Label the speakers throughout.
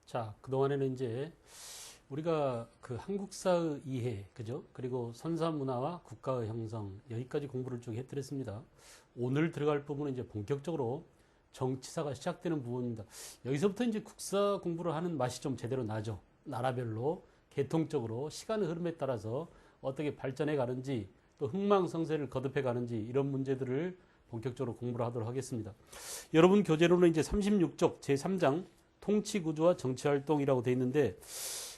Speaker 1: 자, 그동안에는 이제 우리가 그 한국사의 이해, 그죠? 그리고 선사문화와 국가의 형성, 여기까지 공부를 쭉 해드렸습니다. 오늘 들어갈 부분은 이제 본격적으로 정치사가 시작되는 부분입니다. 여기서부터 이제 국사 공부를 하는 맛이 좀 제대로 나죠. 나라별로, 계통적으로, 시간의 흐름에 따라서 어떻게 발전해 가는지, 또 흥망성쇠를 거듭해 가는지, 이런 문제들을 본격적으로 공부를 하도록 하겠습니다. 여러분 교재로는 이제 36쪽 제3장 통치구조와 정치활동이라고 되어 있는데,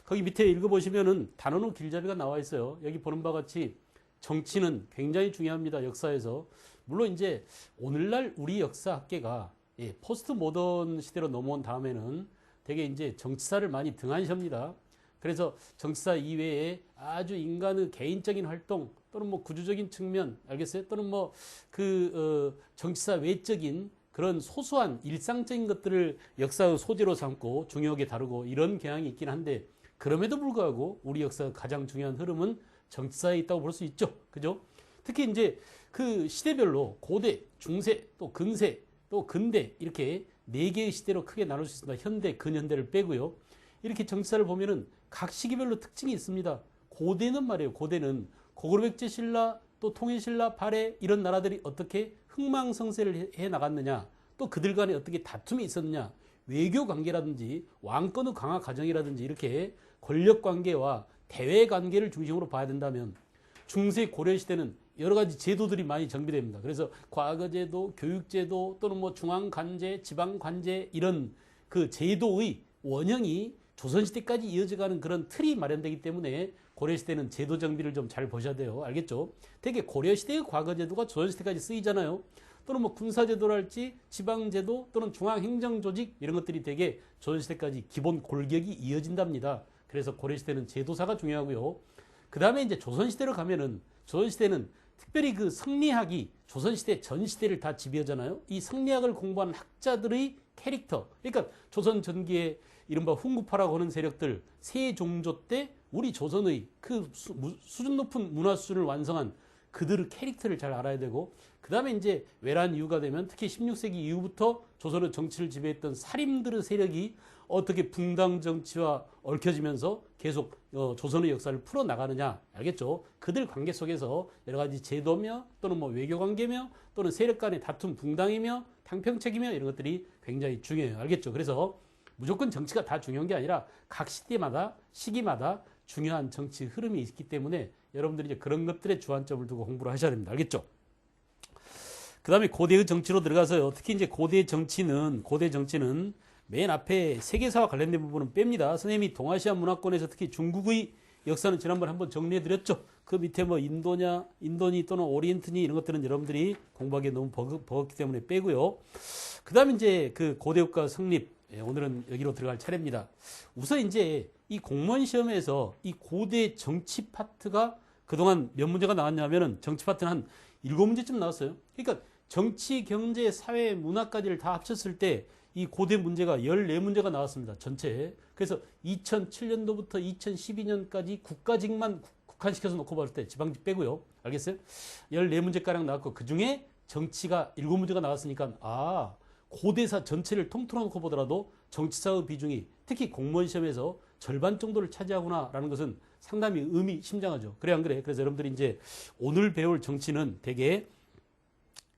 Speaker 1: 거기 밑에 읽어보시면은 단어는 길잡이가 나와 있어요. 여기 보는 바와 같이 정치는 굉장히 중요합니다. 역사에서. 물론 이제 오늘날 우리 역사학계가 포스트 모던 시대로 넘어온 다음에는 되게 이제 정치사를 많이 등한시합니다. 그래서 정치사 이외에 아주 인간의 개인적인 활동 또는 뭐 구조적인 측면, 알겠어요? 또는 뭐 정치사 외적인 그런 소소한 일상적인 것들을 역사의 소재로 삼고 중요하게 다루고 이런 경향이 있긴 한데, 그럼에도 불구하고 우리 역사의 가장 중요한 흐름은 정치사에 있다고 볼 수 있죠. 그죠? 특히 이제 그 시대별로 고대, 중세, 또 근세, 또 근대, 이렇게 네 개의 시대로 크게 나눌 수 있습니다. 현대, 근현대를 빼고요. 이렇게 정치사를 보면은 각 시기별로 특징이 있습니다. 고대는 말이에요. 고대는 고구려백제 신라, 또 통일신라, 발해, 이런 나라들이 어떻게 흥망성쇠를 해 나갔느냐, 또 그들 간에 어떻게 다툼이 있었느냐, 외교 관계라든지 왕권의 강화 과정이라든지 이렇게 권력 관계와 대외 관계를 중심으로 봐야 된다면, 중세 고려 시대는 여러 가지 제도들이 많이 정비됩니다. 그래서 과거제도, 교육제도, 또는 뭐 중앙관제, 지방관제, 이런 그 제도의 원형이 조선시대까지 이어져가는 그런 틀이 마련되기 때문에 고려시대는 제도 정비를 좀 잘 보셔야 돼요. 알겠죠? 되게 고려시대의 과거제도가 조선시대까지 쓰이잖아요. 또는 뭐 군사제도랄지 지방제도 또는 중앙행정조직, 이런 것들이 되게 조선시대까지 기본 골격이 이어진답니다. 그래서 고려시대는 제도사가 중요하고요. 그 다음에 이제 조선시대로 가면은, 조선시대는 특별히 그 성리학이 조선시대 전 시대를 다 지배하잖아요. 이 성리학을 공부한 학자들의 캐릭터, 그러니까 조선 전기의 이른바 훈구파라고 하는 세력들, 세종조 때 우리 조선의 그 수준 높은 문화 수준을 완성한 그들의 캐릭터를 잘 알아야 되고, 그 다음에 이제 외란 이후가 되면 특히 16세기 이후부터 조선의 정치를 지배했던 사림들의 세력이 어떻게 붕당 정치와 얽혀지면서 계속 조선의 역사를 풀어나가느냐, 알겠죠? 그들 관계 속에서 여러 가지 제도며 또는 뭐 외교 관계며 또는 세력 간의 다툼, 붕당이며 탕평책이며 이런 것들이 굉장히 중요해요. 알겠죠? 그래서 무조건 정치가 다 중요한 게 아니라 각 시대마다, 시기마다 중요한 정치 흐름이 있기 때문에 여러분들이 이제 그런 것들에 주안점을 두고 공부를 하셔야 됩니다. 알겠죠? 그 다음에 고대의 정치로 들어가서요. 특히 이제 고대 정치는 맨 앞에 세계사와 관련된 부분은 뺍니다. 선생님이 동아시아 문화권에서 특히 중국의 역사는 지난번에 한번 정리해드렸죠. 그 밑에 뭐 인도니 또는 오리엔트니 이런 것들은 여러분들이 공부하기에 너무 버겁기 때문에 빼고요. 그 다음에 이제 그 고대국가 성립, 오늘은 여기로 들어갈 차례입니다. 우선 이제 이 공무원 시험에서 이 고대 정치 파트가 그동안 몇 문제가 나왔냐면은 정치 파트는 한 7문제쯤 나왔어요. 그러니까 정치, 경제, 사회, 문화까지를 다 합쳤을 때 이 고대 문제가 14문제가 나왔습니다. 전체에. 그래서 2007년도부터 2012년까지 국가직만 국한시켜서 놓고 봤을 때 지방직 빼고요. 알겠어요? 14문제가량 나왔고, 그 중에 정치가 7문제가 나왔으니까 고대사 전체를 통틀어 놓고 보더라도 정치사의 비중이 특히 공무원 시험에서 절반 정도를 차지하구나라는 것은 상당히 의미심장하죠. 그래 안 그래? 그래서 여러분들이 이제 오늘 배울 정치는 대개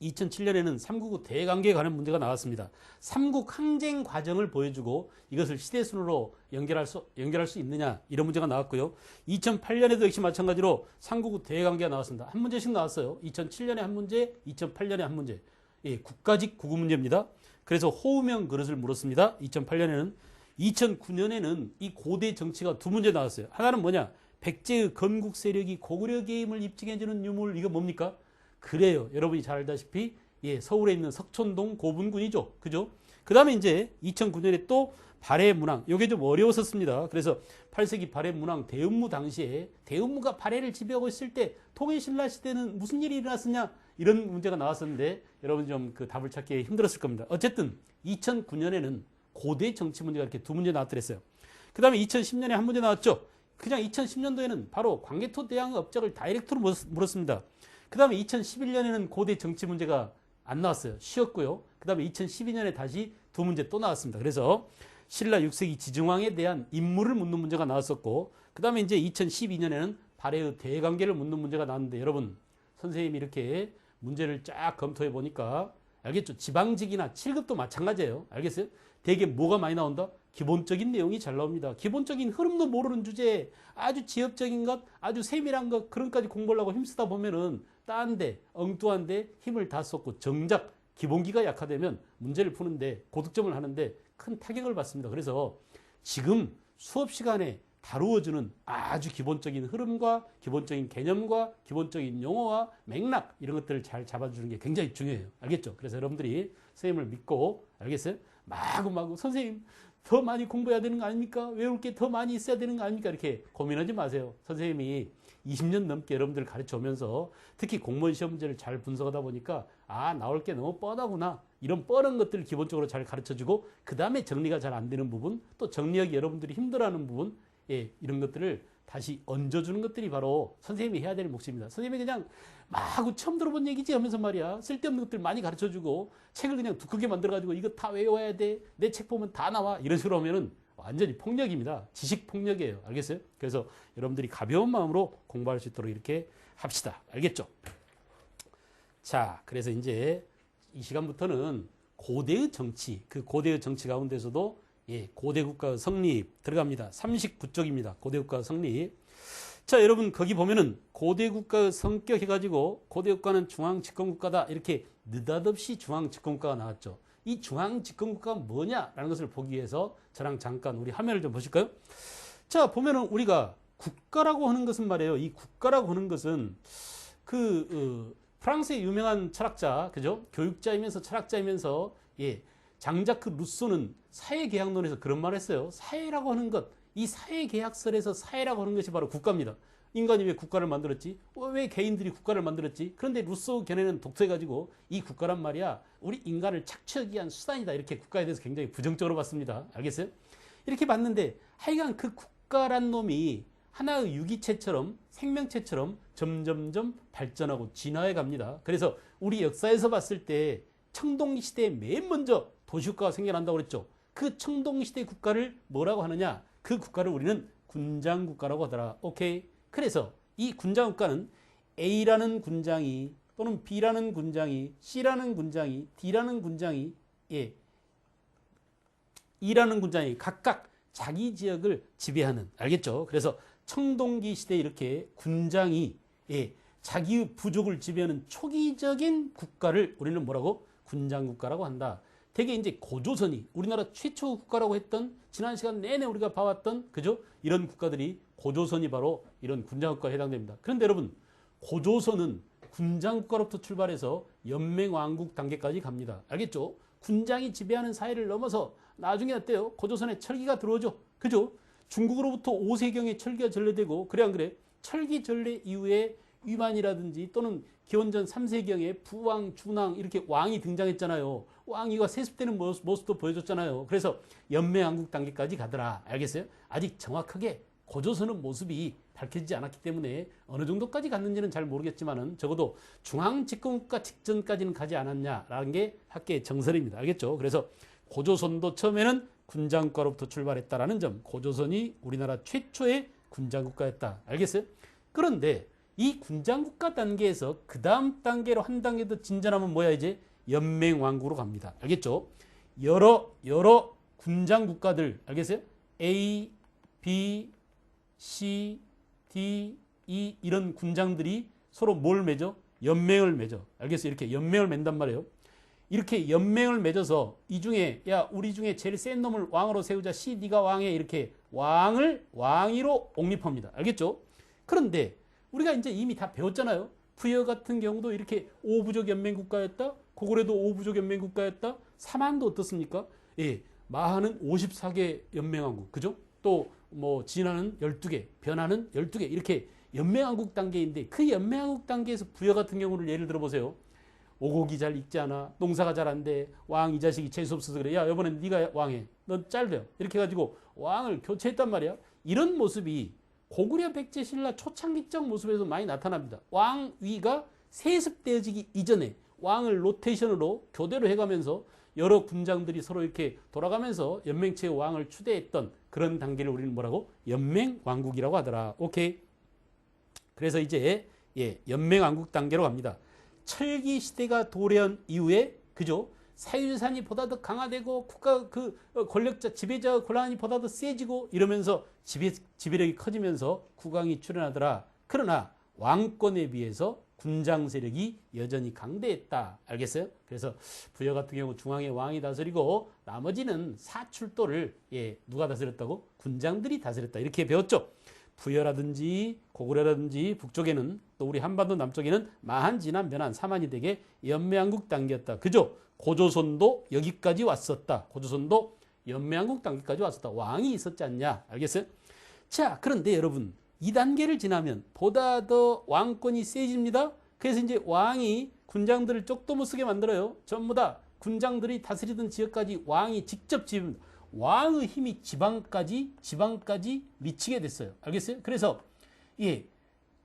Speaker 1: 2007년에는 삼국의 대관계에 관한 문제가 나왔습니다. 삼국 항쟁 과정을 보여주고 이것을 시대순으로 연결할 수 있느냐, 이런 문제가 나왔고요. 2008년에도 역시 마찬가지로 삼국의 대관계가 나왔습니다. 한 문제씩 나왔어요. 2007년에 한 문제, 2008년에 한 문제. 국가직 국어 문제입니다. 그래서 호우명 그릇을 물었습니다. 2008년에는. 2009년에는 이 고대 정치가 2문제 나왔어요. 하나는 뭐냐? 백제의 건국 세력이 고구려 계임을 입증해주는 유물, 이거 뭡니까? 그래요. 여러분이 잘 알다시피 서울에 있는 석촌동 고분군이죠. 그죠? 그 다음에 이제 2009년에 또 발해 문왕, 이게 좀 어려웠었습니다. 그래서 8세기 발해 문왕 대음무 당시에 대음무가 발해를 지배하고 있을 때 통일신라 시대는 무슨 일이 일어났느냐, 이런 문제가 나왔었는데 여러분 좀 그 답을 찾기 힘들었을 겁니다. 어쨌든 2009년에는 고대 정치 문제가 이렇게 2문제 나왔더랬어요. 그 다음에 2010년에 한 문제 나왔죠. 그냥 2010년도에는 바로 광개토 대왕의 업적을 다이렉트로 물었습니다. 그 다음에 2011년에는 고대 정치 문제가 안 나왔어요. 쉬었고요. 그 다음에 2012년에 다시 2문제 또 나왔습니다. 그래서 신라 6세기 지정왕에 대한 인물을 묻는 문제가 나왔었고, 그 다음에 이제 2012년에는 발해의 대관계를 묻는 문제가 나왔는데, 여러분, 선생님이 이렇게 문제를 쫙 검토해 보니까 알겠죠? 지방직이나 7급도 마찬가지예요. 알겠어요? 되게 뭐가 많이 나온다? 기본적인 내용이 잘 나옵니다. 기본적인 흐름도 모르는 주제에 아주 지엽적인 것, 아주 세밀한 것, 그런 까지 공부하려고 힘쓰다 보면은 딴데, 엉뚱한데 힘을 다 쏟고 정작 기본기가 약화되면 문제를 푸는데, 고득점을 하는데 큰 타격을 받습니다. 그래서 지금 수업 시간에 다루어주는 아주 기본적인 흐름과 기본적인 개념과 기본적인 용어와 맥락, 이런 것들을 잘 잡아주는 게 굉장히 중요해요. 알겠죠? 그래서 여러분들이 선생님을 믿고, 알겠어요? 마구마구 선생님 더 많이 공부해야 되는 거 아닙니까? 외울 게 더 많이 있어야 되는 거 아닙니까? 이렇게 고민하지 마세요. 선생님이 20년 넘게 여러분들을 가르쳐 오면서 특히 공무원 시험 문제를 잘 분석하다 보니까 나올 게 너무 뻔하구나, 이런 뻔한 것들을 기본적으로 잘 가르쳐주고, 그 다음에 정리가 잘 안 되는 부분, 또 정리하기 여러분들이 힘들어하는 부분, 이런 것들을 다시 얹어주는 것들이 바로 선생님이 해야 될 몫입니다. 선생님이 그냥 마구 처음 들어본 얘기지 하면서 말이야, 쓸데없는 것들 많이 가르쳐주고 책을 그냥 두껍게 만들어가지고 이거 다 외워야 돼, 내 책 보면 다 나와, 이런 식으로 하면은 완전히 폭력입니다. 지식 폭력이에요. 알겠어요? 그래서 여러분들이 가벼운 마음으로 공부할 수 있도록 이렇게 합시다. 알겠죠? 자, 그래서 이제 이 시간부터는 고대의 정치, 그 고대의 정치 가운데서도 고대 국가 성립 들어갑니다. 39쪽입니다. 고대 국가 성립. 자, 여러분 거기 보면은 고대 국가의 성격 해가지고 고대 국가는 중앙 집권 국가다, 이렇게 느닷없이 중앙 집권 국가가 나왔죠. 이 중앙 집권 국가가 뭐냐라는 것을 보기 위해서 저랑 잠깐 우리 화면을 좀 보실까요? 자, 보면은 우리가 국가라고 하는 것은 말이에요. 이 국가라고 하는 것은 프랑스의 유명한 철학자, 그죠? 교육자이면서 철학자이면서 장자크 루소는 사회계약론에서 그런 말을 했어요. 사회라고 하는 것, 이 사회계약설에서 사회라고 하는 것이 바로 국가입니다. 인간이 왜 국가를 만들었지? 왜 개인들이 국가를 만들었지? 그런데 루소 견해는 독서해가지고 이 국가란 말이야, 우리 인간을 착취하기 위한 수단이다, 이렇게 국가에 대해서 굉장히 부정적으로 봤습니다. 알겠어요? 이렇게 봤는데 하여간 그 국가란 놈이 하나의 유기체처럼, 생명체처럼 점점점 발전하고 진화해 갑니다. 그래서 우리 역사에서 봤을 때 청동시대에 맨 먼저 도시국가가 생겨난다고 그랬죠. 그 청동시대 국가를 뭐라고 하느냐? 그 국가를 우리는 군장국가라고 하더라. 오케이? 그래서 이 군장국가는 A라는 군장이, 또는 B라는 군장이, C라는 군장이, D라는 군장이, E라는 군장이 각각 자기 지역을 지배하는, 알겠죠? 그래서 청동기 시대에 이렇게 군장이 자기의 부족을 지배하는 초기적인 국가를 우리는 뭐라고? 군장국가라고 한다. 되게 이제 고조선이 우리나라 최초 국가라고 했던, 지난 시간 내내 우리가 봐왔던, 그죠? 이런 국가들이, 고조선이 바로 이런 군장국가에 해당됩니다. 그런데 여러분, 고조선은 군장국가로부터 출발해서 연맹왕국 단계까지 갑니다. 알겠죠? 군장이 지배하는 사회를 넘어서 나중에 어때요? 고조선에 철기가 들어오죠. 그죠? 중국으로부터 5세경에 철기가 전래되고, 그래 안 그래? 철기 전래 이후에 위만이라든지 또는 기원전 3세경에 부왕, 준왕, 이렇게 왕이 등장했잖아요. 왕이가 세습되는 모습도 보여줬잖아요. 그래서 연맹왕국 단계까지 가더라. 알겠어요? 아직 정확하게 고조선의 모습이 밝혀지지 않았기 때문에 어느 정도까지 갔는지는 잘 모르겠지만은 적어도 중앙 집권국가 직전까지는 가지 않았냐라는 게 학계의 정설입니다. 알겠죠? 그래서 고조선도 처음에는 군장국가로부터 출발했다라는 점, 고조선이 우리나라 최초의 군장국가였다. 알겠어요? 그런데 이 군장국가 단계에서 그 다음 단계로 한 단계 더 진전하면 뭐야? 이제 연맹왕국으로 갑니다. 알겠죠? 여러 군장국가들, 알겠어요? A, B, C, D, E 이런 군장들이 서로 뭘 맺어? 연맹을 맺어. 알겠어요? 이렇게 연맹을 맺단 말이에요. 이렇게 연맹을 맺어서 이 중에, 야, 우리 중에 제일 센 놈을 왕으로 세우자. C, D가 왕해. 이렇게 왕위로 옹립합니다. 알겠죠? 그런데 우리가 이제 이미 다 배웠잖아요. 부여 같은 경우도 이렇게 5부족 연맹국가였다. 고구려도 5부족 연맹국가였다. 사만도 어떻습니까? 마하는 54개 연맹왕국. 그죠? 또 뭐 진화는 12개, 변화는 12개. 이렇게 연맹왕국 단계인데, 그 연맹왕국 단계에서 부여 같은 경우를 예를 들어보세요. 오곡이 잘 익지 않아. 농사가 잘 안 돼. 왕 이 자식이 재수 없어서 그래. 야, 이번엔 네가 왕해. 넌 잘려. 이렇게 해가지고 왕을 교체했단 말이야. 이런 모습이 고구려 백제 신라 초창기적 모습에서 많이 나타납니다. 왕위가 세습되어지기 이전에 왕을 로테이션으로 교대로 해가면서 여러 군장들이 서로 이렇게 돌아가면서 연맹체의 왕을 추대했던 그런 단계를 우리는 뭐라고? 연맹왕국이라고 하더라. 오케이. 그래서 이제 연맹왕국 단계로 갑니다. 철기 시대가 도래한 이후에 그죠? 사유재산이 보다 더 강화되고 국가 권력자 지배자 권한이 보다 더 세지고 이러면서 지배력이 커지면서 국왕이 출현하더라. 그러나 왕권에 비해서 군장 세력이 여전히 강대했다. 알겠어요? 그래서 부여 같은 경우 중앙에 왕이 다스리고 나머지는 사출도를 누가 다스렸다고? 군장들이 다스렸다. 이렇게 배웠죠. 부여라든지 고구려라든지 북쪽에는 또 우리 한반도 남쪽에는 마한, 진한, 변한, 사만이 되게 연맹왕국 단계였다. 그죠? 고조선도 여기까지 왔었다. 고조선도 연맹왕국 단계까지 왔었다. 왕이 있었지 않냐? 알겠어요? 자, 그런데 여러분 2단계를 지나면 보다 더 왕권이 세집니다. 그래서 이제 왕이 군장들을 쪽도 못 쓰게 만들어요. 전부 다 군장들이 다스리던 지역까지 왕이 직접 지읍니다. 왕의 힘이 지방까지 미치게 됐어요. 알겠어요? 그래서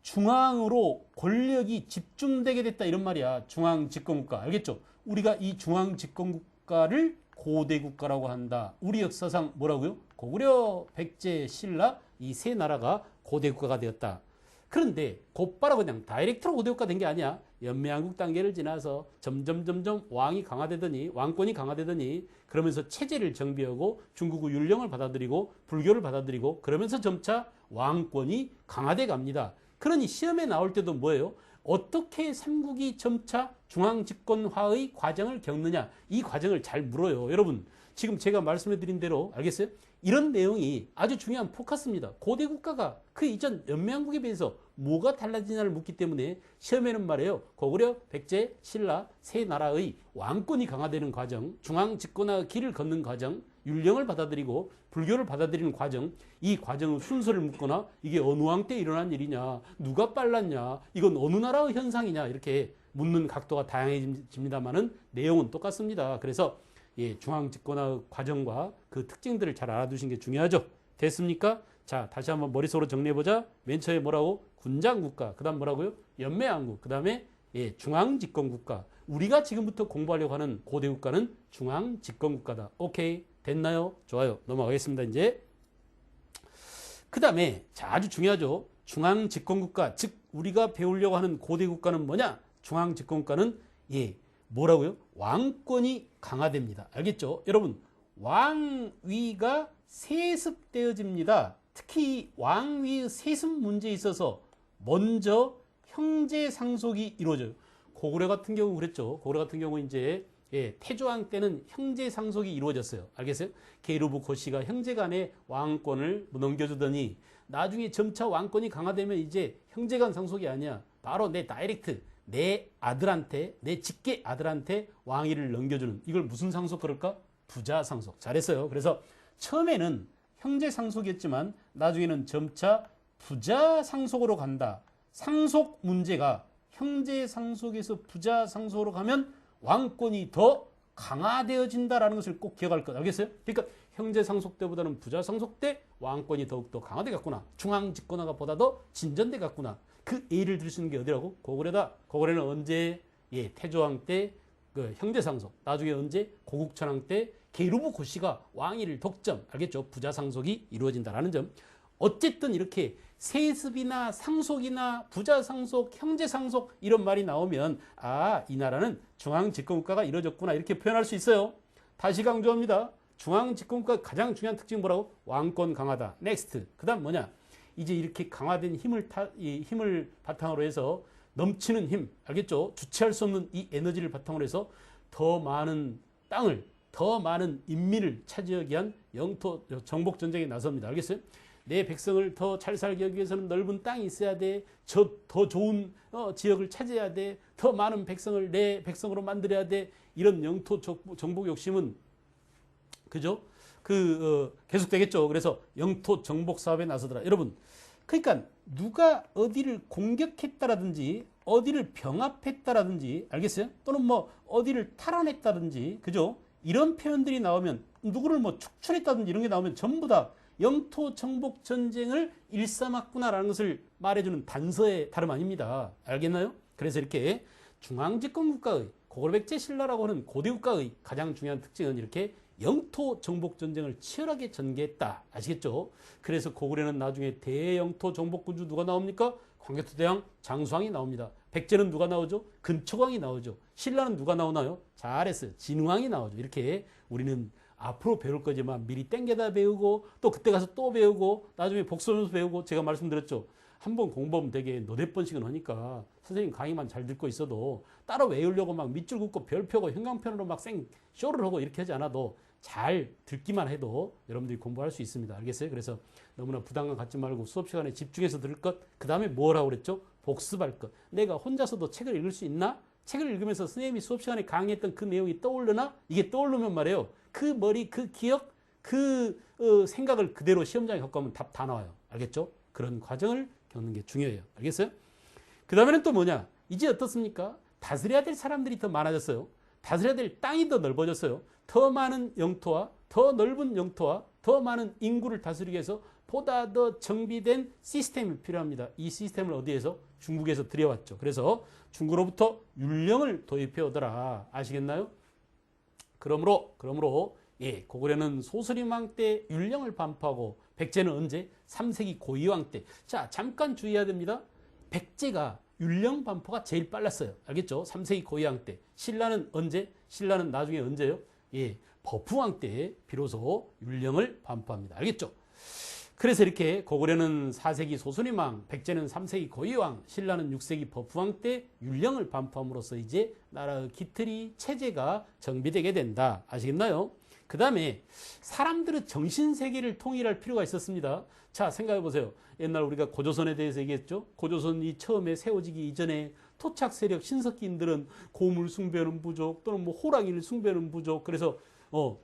Speaker 1: 중앙으로 권력이 집중되게 됐다 이런 말이야. 중앙 집권국가. 알겠죠? 우리가 이 중앙 집권국가를 고대국가라고 한다. 우리 역사상 뭐라고요? 고구려, 백제, 신라 이 세 나라가 고대국가가 되었다. 그런데 곧바로 그냥 다이렉트로 고대국가 된 게 아니야. 연맹왕국 단계를 지나서 점점 왕이 강화되더니 왕권이 강화되더니 그러면서 체제를 정비하고 중국의 율령을 받아들이고 불교를 받아들이고 그러면서 점차 왕권이 강화돼 갑니다. 그러니 시험에 나올 때도 뭐예요? 어떻게 삼국이 점차 중앙집권화의 과정을 겪느냐 이 과정을 잘 물어요. 여러분 지금 제가 말씀해 드린 대로 알겠어요? 이런 내용이 아주 중요한 포커스입니다. 고대국가가 그 이전 연맹왕국에 비해서 뭐가 달라지냐를 묻기 때문에 시험에는 말이에요. 고구려, 백제, 신라 세 나라의 왕권이 강화되는 과정, 중앙집권화의 길을 걷는 과정, 율령을 받아들이고 불교를 받아들이는 과정, 이 과정의 순서를 묻거나 이게 어느 왕 때 일어난 일이냐, 누가 빨랐냐, 이건 어느 나라의 현상이냐 이렇게 묻는 각도가 다양해집니다만은 내용은 똑같습니다. 그래서 중앙집권화 과정과 그 특징들을 잘 알아두신 게 중요하죠. 됐습니까? 자, 다시 한번 머릿속으로 정리해보자. 맨 처음에 뭐라고? 군장국가. 그 다음 뭐라고요? 연맹왕국. 그 다음에 중앙집권국가. 우리가 지금부터 공부하려고 하는 고대국가는 중앙집권국가다. 오케이. 됐나요? 좋아요. 넘어가겠습니다. 이제. 그 다음에 자, 아주 중요하죠. 중앙집권국가. 즉 우리가 배우려고 하는 고대국가는 뭐냐? 중앙집권국가는 뭐라고요? 왕권이 강화됩니다. 알겠죠? 여러분 왕위가 세습되어집니다. 특히 왕위의 세습 문제에 있어서 먼저 형제 상속이 이루어져요. 고구려 같은 경우 그랬죠. 고구려 같은 경우 이제 태조왕 때는 형제 상속이 이루어졌어요. 알겠어요? 게르부 고씨가 형제 간의 왕권을 넘겨주더니 나중에 점차 왕권이 강화되면 이제 형제 간 상속이 아니야. 바로 내 다이렉트 내 아들한테 내 직계 아들한테 왕위를 넘겨주는 이걸 무슨 상속 그럴까? 부자 상속. 잘했어요. 그래서 처음에는 형제 상속이었지만 나중에는 점차 부자 상속으로 간다. 상속 문제가 형제 상속에서 부자 상속으로 가면 왕권이 더 강화되어진다라는 것을 꼭 기억할 것. 알겠어요? 그러니까 형제 상속 때보다는 부자 상속 때 왕권이 더욱더 강화돼 갔구나. 중앙 집권화가 보다 더 진전돼 갔구나. 그 예를 들 수 있는 게 어디라고? 고구려다. 고구려는 언제? 태조왕 때 그 형제 상속. 나중에 언제? 고국천왕 때 게르부 고씨가 왕위를 독점. 알겠죠? 부자 상속이 이루어진다라는 점. 어쨌든 이렇게 세습이나 상속이나 부자 상속, 형제 상속 이런 말이 나오면 이 나라는 중앙 집권국가가 이루어졌구나 이렇게 표현할 수 있어요. 다시 강조합니다. 중앙 집권국가 가장 중요한 특징은 뭐라고? 왕권 강화다. 넥스트. 그다음 뭐냐? 이제 이렇게 강화된 힘을 바탕으로 해서 넘치는 힘, 알겠죠? 주체할 수 없는 이 에너지를 바탕으로 해서 더 많은 땅을, 더 많은 인민을 차지하기 위한 영토 정복 전쟁에 나섭니다. 알겠어요? 내 백성을 더 잘 살게 하기 위해서는 넓은 땅이 있어야 돼. 더 좋은 지역을 차지해야 돼. 더 많은 백성을 내 백성으로 만들어야 돼. 이런 영토 정복 욕심은 그죠? 계속되겠죠. 그래서 영토 정복 사업에 나서더라. 여러분, 그러니까 누가 어디를 공격했다라든지 어디를 병합했다라든지 알겠어요? 또는 뭐 어디를 탈환했다든지 그죠? 이런 표현들이 나오면 누구를 뭐 축출했다든지 이런 게 나오면 전부 다 영토 정복 전쟁을 일삼았구나라는 것을 말해주는 단서의 다름 아닙니다. 알겠나요? 그래서 이렇게 중앙집권국가의 고구려 백제 신라라고 하는 고대 국가의 가장 중요한 특징은 이렇게 영토 정복 전쟁을 치열하게 전개했다. 아시겠죠? 그래서 고구려는 나중에 대영토 정복군주 누가 나옵니까? 광개토대왕 장수왕이 나옵니다. 백제는 누가 나오죠? 근초광이 나오죠. 신라는 누가 나오나요? 잘했어요. 진흥왕이 나오죠. 이렇게 우리는 앞으로 배울 거지만 미리 땡겨다 배우고 또 그때 가서 또 배우고 나중에 복습하면서 배우고 제가 말씀드렸죠. 한번 공부하면 되게 너댓 번씩은 하니까 선생님 강의만 잘 듣고 있어도 따로 외우려고 막 밑줄 긋고 별 펴고 형광펜으로 막 생 쇼를 하고 이렇게 하지 않아도 잘 듣기만 해도 여러분들이 공부할 수 있습니다. 알겠어요? 그래서 너무나 부담감 갖지 말고 수업 시간에 집중해서 들을 것, 그 다음에 뭘 하고 그랬죠? 복습할 것. 내가 혼자서도 책을 읽을 수 있나? 책을 읽으면서 선생님이 수업 시간에 강의했던 그 내용이 떠오르나? 이게 떠오르면 말이에요. 그 머리, 그 기억, 그 생각을 그대로 시험장에 갖고 가면 답 다 나와요. 알겠죠? 그런 과정을 겪는 게 중요해요. 알겠어요? 그 다음에는 또 뭐냐? 이제 어떻습니까? 다스려야 될 사람들이 더 많아졌어요. 다스려야 될 땅이 더 넓어졌어요. 더 많은 영토와 더 넓은 영토와 더 많은 인구를 다스리기 위해서 보다 더 정비된 시스템이 필요합니다. 이 시스템을 어디에서? 중국에서 들여왔죠. 그래서 중국으로부터 율령을 도입해 오더라. 아시겠나요? 그러므로 예, 고구려는 소수림왕 때 율령을 반포하고 백제는 언제? 3세기 고이왕 때. 자, 잠깐 주의해야 됩니다. 백제가 율령 반포가 제일 빨랐어요. 알겠죠? 3세기 고이왕 때. 신라는 언제? 신라는 나중에 언제요? 예, 버프왕 때 비로소 율령을 반포합니다. 알겠죠? 그래서 이렇게 고구려는 4세기 소수림왕, 백제는 3세기 고이왕, 신라는 6세기 버프왕 때 율령을 반포함으로써 이제 나라의 기틀이 체제가 정비되게 된다. 아시겠나요? 그 다음에 사람들의 정신세계를 통일할 필요가 있었습니다. 자, 생각해 보세요. 옛날 우리가 고조선에 대해서 얘기했죠. 고조선이 처음에 세워지기 이전에 토착 세력 신석기인들은 고물 숭배하는 부족 또는 뭐 호랑이를 숭배하는 부족, 그래서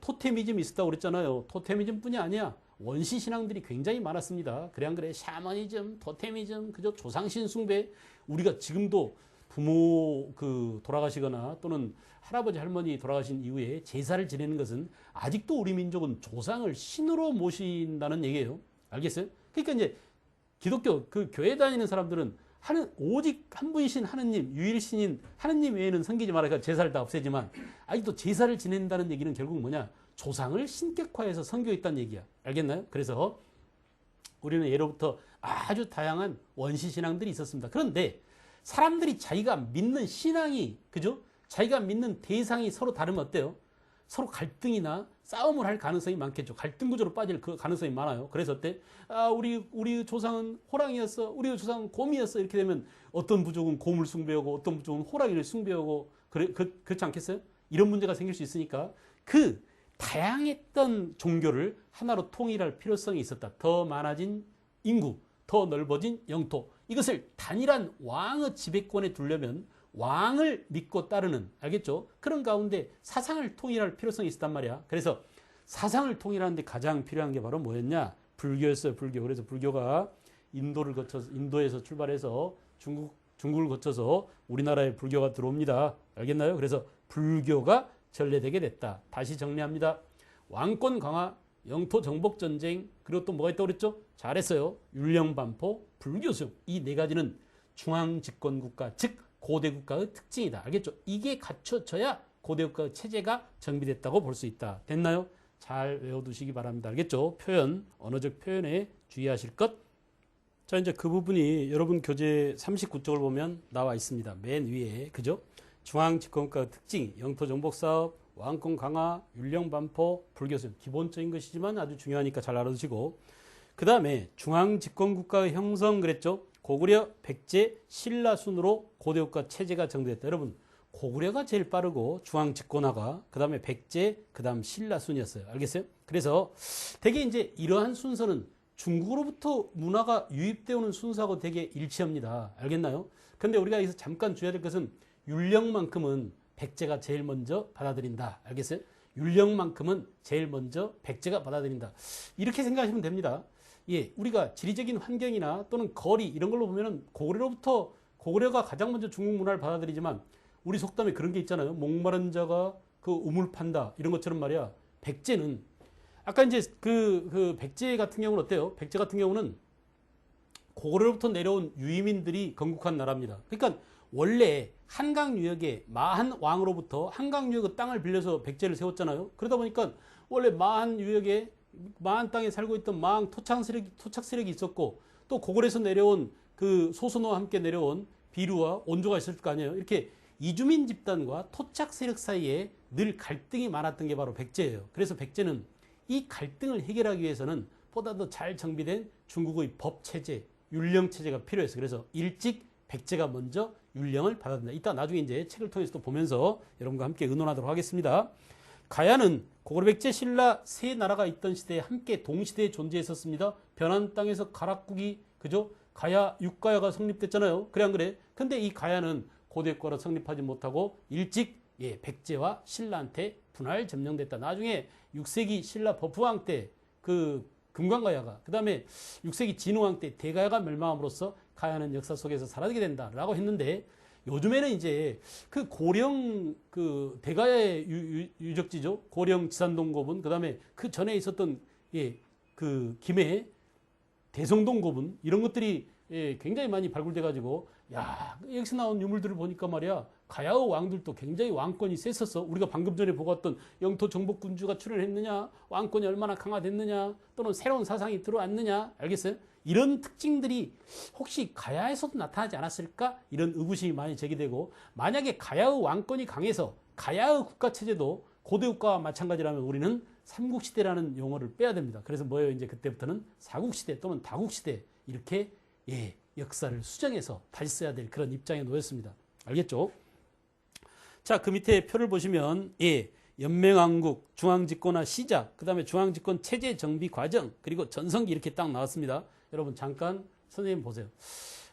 Speaker 1: 토테미즘이 있었다고 그랬잖아요. 토테미즘뿐이 아니야. 원시 신앙들이 굉장히 많았습니다. 그래 안 그래? 샤머니즘, 토테미즘, 그저 조상신 숭배. 우리가 지금도 부모 돌아가시거나 또는 할아버지 할머니 돌아가신 이후에 제사를 지내는 것은 아직도 우리 민족은 조상을 신으로 모신다는 얘기예요. 알겠어요? 그러니까 이제 기독교 교회 다니는 사람들은 오직 한 분이신 하느님, 유일신인 하느님 외에는 섬기지 말아서 제사를 다 없애지만 아직도 제사를 지낸다는 얘기는 결국 뭐냐? 조상을 신격화해서 섬겨있다는 얘기야. 알겠나요? 그래서 우리는 예로부터 아주 다양한 원시 신앙들이 있었습니다. 그런데 사람들이 자기가 믿는 신앙이, 그죠? 자기가 믿는 대상이 서로 다르면 어때요? 서로 갈등이나 싸움을 할 가능성이 많겠죠. 갈등 구조로 빠질 그 가능성이 많아요. 그래서 어때? 우리 조상은 호랑이였어. 우리 조상은 곰이었어. 이렇게 되면 어떤 부족은 곰을 숭배하고 어떤 부족은 호랑이를 숭배하고 그렇지 않겠어요? 이런 문제가 생길 수 있으니까 그 다양했던 종교를 하나로 통일할 필요성이 있었다. 더 많아진 인구, 더 넓어진 영토. 이것을 단일한 왕의 지배권에 두려면 왕을 믿고 따르는, 알겠죠? 그런 가운데 사상을 통일할 필요성이 있었단 말이야. 그래서 사상을 통일하는데 가장 필요한 게 바로 뭐였냐? 불교였어요, 불교. 그래서 불교가 인도에서 출발해서 중국을 거쳐서 우리나라에 불교가 들어옵니다. 알겠나요? 그래서 불교가 전래되게 됐다. 다시 정리합니다. 왕권 강화, 영토 정복 전쟁, 그리고 또 뭐가 있다고 그랬죠? 잘했어요. 율령 반포, 불교 수용. 이 네 가지는 중앙 집권 국가, 즉 고대 국가의 특징이다. 알겠죠? 이게 갖춰져야 고대 국가의 체제가 정비됐다고 볼 수 있다. 됐나요? 잘 외워두시기 바랍니다. 알겠죠? 표현, 언어적 표현에 주의하실 것. 자, 이제 그 부분이 여러분 교재 39쪽을 보면 나와 있습니다. 맨 위에, 그죠? 중앙 집권국가의 특징, 영토 정복 사업, 왕권 강화, 율령 반포, 불교 수용. 기본적인 것이지만 아주 중요하니까 잘 알아두시고, 그 다음에 중앙 집권국가의 형성 그랬죠? 고구려, 백제, 신라 순으로 고대국가 체제가 정비됐다. 여러분, 고구려가 제일 빠르고 중앙 집권화가, 그 다음에 백제, 그 다음 신라 순이었어요. 알겠어요? 그래서 되게 이제 이러한 순서는 중국으로부터 문화가 유입되어 오는 순서하고 되게 일치합니다. 알겠나요? 근데 우리가 여기서 잠깐 주의해야 될 것은 율령만큼은 백제가 제일 먼저 받아들인다. 알겠어요? 율령만큼은 제일 먼저 백제가 받아들인다. 이렇게 생각하시면 됩니다. 예, 우리가 지리적인 환경이나 또는 거리 이런 걸로 보면은 고구려가 가장 먼저 중국 문화를 받아들이지만 우리 속담에 그런 게 있잖아요. 목마른 자가 그 우물 판다 이런 것처럼 말이야. 백제는 아까 이제 그 백제 같은 경우는 어때요? 백제 같은 경우는 고구려로부터 내려온 유이민들이 건국한 나라입니다. 그러니까 원래 한강 유역에 마한 왕으로부터 한강 유역의 땅을 빌려서 백제를 세웠잖아요. 그러다 보니까 원래 마한 유역에 마한 땅에 살고 있던 마한 토착 세력이 있었고 또 고골에서 내려온 그 소선호와 함께 내려온 비류와 온조가 있을 거 아니에요. 이렇게 이주민 집단과 토착 세력 사이에 늘 갈등이 많았던 게 바로 백제예요. 그래서 백제는 이 갈등을 해결하기 위해서는 보다 더 잘 정비된 중국의 법 체제, 율령 체제가 필요했어요. 그래서 일찍 백제가 먼저 율령을 받아들인다. 이따 나중에 이제 책을 통해서 또 보면서 여러분과 함께 의논하도록 하겠습니다. 가야는 고구려백제 신라 세 나라가 있던 시대에 함께 동시대에 존재했었습니다. 변한 땅에서 가락국이 그죠? 가야 육가야가 성립됐잖아요. 그래 안 그래? 근데 이 가야는 고대국가로 성립하지 못하고 일찍 백제와 신라한테 분할 점령됐다. 나중에 6세기 신라 버프왕 때 그 금관가야가 그 다음에 6세기 진흥왕 때 대가야가 멸망함으로써 가야는 역사 속에서 사라지게 된다라고 했는데 요즘에는 이제 그 고령 그 대가야의 유적지죠. 고령 지산동 고분 그 다음에 그 전에 있었던 그 김해 대성동 고분 이런 것들이 굉장히 많이 발굴돼 가지고 야 여기서 나온 유물들을 보니까 말이야 가야의 왕들도 굉장히 왕권이 셌었어. 우리가 방금 전에 보고 왔던 영토 정복군주가 출현했느냐, 왕권이 얼마나 강화됐느냐, 또는 새로운 사상이 들어왔느냐, 알겠어요? 이런 특징들이 혹시 가야에서도 나타나지 않았을까? 이런 의구심이 많이 제기되고, 만약에 가야의 왕권이 강해서 가야의 국가체제도 고대국가와 마찬가지라면 우리는 삼국시대라는 용어를 빼야 됩니다. 그래서 뭐예요? 이제 그때부터는 사국시대 또는 다국시대 이렇게 역사를 수정해서 다시 써야 될 그런 입장에 놓였습니다. 알겠죠? 자, 그 밑에 표를 보시면 연맹왕국, 중앙집권화 시작, 그 다음에 중앙집권 체제 정비 과정, 그리고 전성기 이렇게 딱 나왔습니다. 여러분 잠깐 선생님 보세요.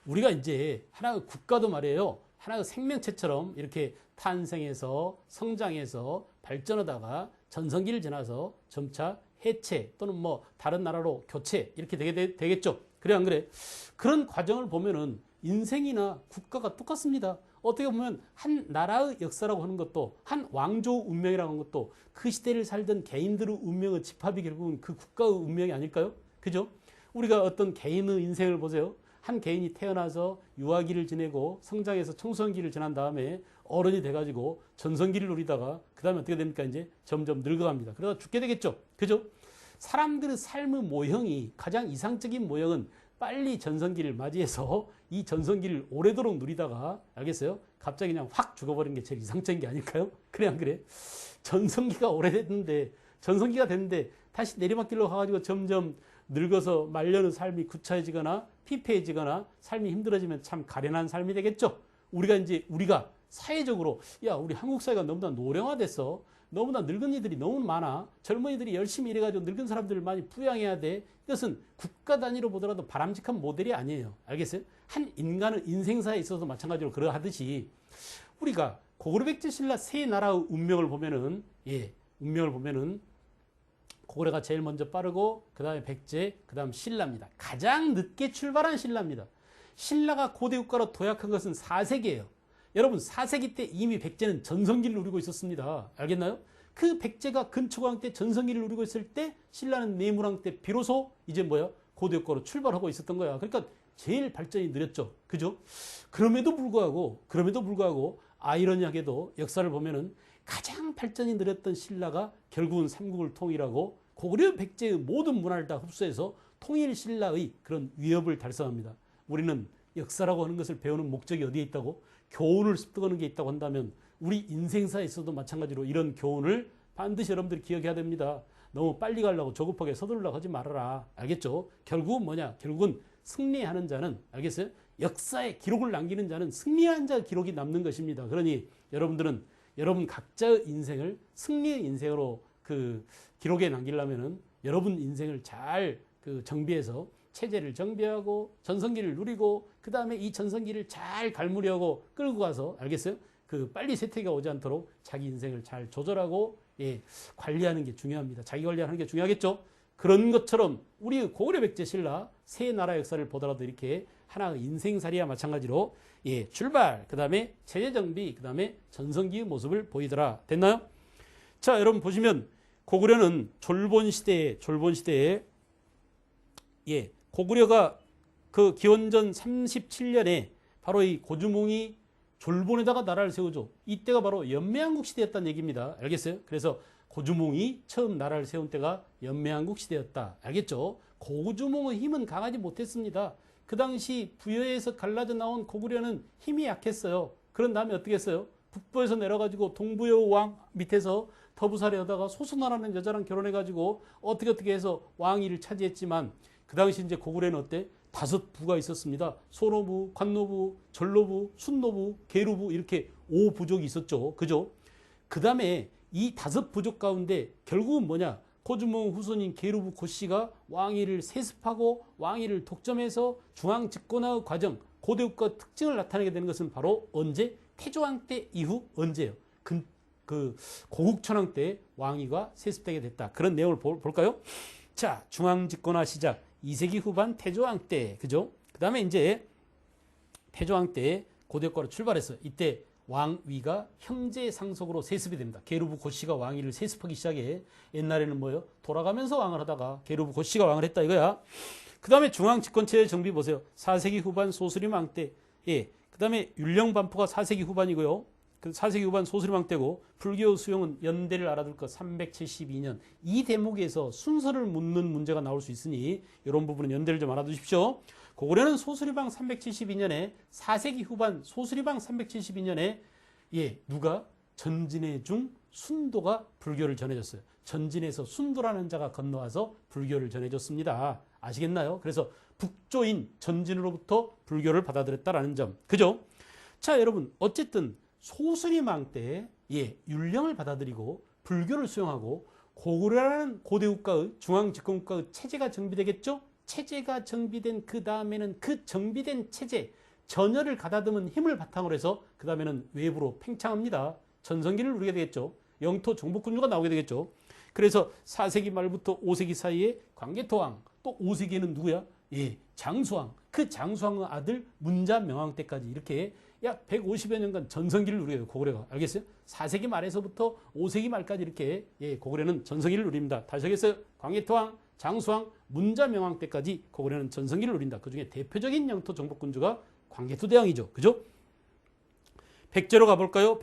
Speaker 1: 우리가 이제 하나의 국가도 말이에요. 하나의 생명체처럼 이렇게 탄생해서 성장해서 발전하다가 전성기를 지나서 점차 해체 또는 뭐 다른 나라로 교체 이렇게 되겠죠. 그래 안 그래? 그런 과정을 보면은 인생이나 국가가 똑같습니다. 어떻게 보면 한 나라의 역사라고 하는 것도 한 왕조 운명이라고 하는 것도 그 시대를 살던 개인들의 운명의 집합이 결국은 그 국가의 운명이 아닐까요? 그죠? 우리가 어떤 개인의 인생을 보세요. 한 개인이 태어나서 유아기를 지내고 성장해서 청소년기를 지난 다음에 어른이 돼가지고 전성기를 누리다가 그 다음에 어떻게 됩니까? 이제 점점 늙어갑니다. 그러다 죽게 되겠죠. 그죠? 사람들의 삶의 모형이 가장 이상적인 모형은 빨리 전성기를 맞이해서 이 전성기를 오래도록 누리다가 알겠어요? 갑자기 그냥 확 죽어버리는 게 제일 이상적인 게 아닐까요? 그래 안 그래? 전성기가 오래됐는데 전성기가 됐는데 다시 내리막길로 가가지고 점점 늙어서 말년의 삶이 구차해지거나 피폐해지거나 삶이 힘들어지면 참 가련한 삶이 되겠죠. 우리가 사회적으로 야 우리 한국 사회가 너무나 노령화됐어. 너무나 늙은이들이 너무 많아. 젊은이들이 열심히 일해가지고 늙은 사람들을 많이 부양해야 돼. 이것은 국가 단위로 보더라도 바람직한 모델이 아니에요. 알겠어요? 한 인간의 인생사에 있어서 마찬가지로 그러하듯이 우리가 고구려백제 신라 세 나라의 운명을 보면은 고구려가 제일 먼저 빠르고 그 다음에 백제, 그 다음 신라입니다. 가장 늦게 출발한 신라입니다. 신라가 고대국가로 도약한 것은 4세기예요. 여러분 4세기 때 이미 백제는 전성기를 누리고 있었습니다. 알겠나요? 그 백제가 근초광 때 전성기를 누리고 있을 때 신라는 내무랑 때 비로소 이제 고대국가로 출발하고 있었던 거야. 그러니까 제일 발전이 느렸죠. 그죠? 그럼에도 불구하고 아이러니하게도 역사를 보면은 가장 발전이 느렸던 신라가 결국은 삼국을 통일하고 고구려 백제의 모든 문화를 다 흡수해서 통일 신라의 그런 위협을 달성합니다. 우리는 역사라고 하는 것을 배우는 목적이 어디에 있다고? 교훈을 습득하는 게 있다고 한다면 우리 인생사에 있어도 마찬가지로 이런 교훈을 반드시 여러분들이 기억해야 됩니다. 너무 빨리 가려고 조급하게 서두르려고 하지 말아라. 알겠죠? 결국은 뭐냐? 결국은 승리하는 자는 알겠어요? 역사에 기록을 남기는 자는 승리한 자 기록이 남는 것입니다. 그러니 여러분들은 여러분 각자의 인생을 승리의 인생으로 그 기록에 남기려면은 여러분 인생을 잘 정비해서 체제를 정비하고 전성기를 누리고 그 다음에 이 전성기를 잘 갈무리하고 끌고 가서 알겠어요? 빨리 쇠퇴가 오지 않도록 자기 인생을 잘 조절하고 관리하는 게 중요합니다. 자기 관리하는 게 중요하겠죠? 그런 것처럼 우리 고구려 백제 신라 세 나라 역사를 보더라도 이렇게 하나의 인생살이와 마찬가지로 출발, 그 다음에 체제 정비, 그 다음에 전성기의 모습을 보이더라. 됐나요? 자, 여러분 보시면 고구려는 졸본 시대에 고구려가 그 기원전 37년에 바로 이 고주몽이 졸본에다가 나라를 세우죠. 이때가 바로 연매한국 시대였다는 얘기입니다. 알겠어요? 그래서 고주몽이 처음 나라를 세운 때가 연매한국 시대였다. 알겠죠? 고주몽의 힘은 강하지 못했습니다. 그 당시 부여에서 갈라져 나온 고구려는 힘이 약했어요. 그런 다음에 어떻게 했어요? 북부에서 내려가지고 동부여 왕 밑에서 터부살이 하다가 소순아라는 여자랑 결혼해가지고 어떻게 해서 왕위를 차지했지만 그 당시 이제 고구려는 어때? 5부가 있었습니다. 소노부, 관노부, 전노부, 순노부, 계루부 이렇게 5부족이 있었죠. 그죠? 그 다음에 이 5부족 가운데 결국은 뭐냐? 고주몽 후손인 계루부 고씨가 왕위를 세습하고 왕위를 독점해서 중앙 집권화의 과정, 고대국가 특징을 나타내게 되는 것은 바로 언제? 태조왕 때 이후 언제예요? 그 고국천왕 때 왕위가 세습되게 됐다. 그런 내용을 볼까요? 자, 중앙 집권화 시작 2세기 후반 태조왕 때, 그죠? 그 다음에 이제 태조왕 때 고대국가로 출발했어요. 이때 왕위가 형제 상속으로 세습이 됩니다. 계루부 고씨가 왕위를 세습하기 시작해. 옛날에는 뭐예요? 돌아가면서 왕을 하다가 계루부 고씨가 왕을 했다 이거야. 그 다음에 중앙 집권체제 정비 보세요. 4세기 후반 소수림왕 때. 예. 그 다음에 율령반포가 4세기 후반이고요. 그 4세기 후반 소수림왕 때고 불교 수용은 연대를 알아둘 것 372년. 이 대목에서 순서를 묻는 문제가 나올 수 있으니 이런 부분은 연대를 좀 알아두십시오. 고구려는 소수리방 372년에 4세기 후반 소수리방 372년에 누가 전진해 중 순도가 불교를 전해줬어요. 전진에서 순도라는 자가 건너와서 불교를 전해줬습니다. 아시겠나요? 그래서 북조인 전진으로부터 불교를 받아들였다라는 점. 그죠? 자, 여러분 어쨌든 소수리망 때 율령을 받아들이고 불교를 수용하고 고구려라는 고대국가의 중앙집권국가의 체제가 정비되겠죠? 체제가 정비된 그 다음에는 그 정비된 체제 전열을 가다듬은 힘을 바탕으로 해서 그 다음에는 외부로 팽창합니다. 전성기를 누리게 되겠죠. 영토 정복군주가 나오게 되겠죠. 그래서 4세기 말부터 5세기 사이에 광개토왕, 또 5세기에는 누구야? 장수왕. 그 장수왕의 아들 문자명왕 때까지 이렇게 약 150여 년간 전성기를 누려요. 고구려가. 알겠어요? 4세기 말에서부터 5세기 말까지 이렇게 고구려는 전성기를 누립니다. 다시 하겠어요? 광개토왕, 장수왕, 문자명왕 때까지 고구려는 전성기를 누린다. 그 중에 대표적인 영토 정복군주가 광개토대왕이죠. 그죠? 백제로 가볼까요?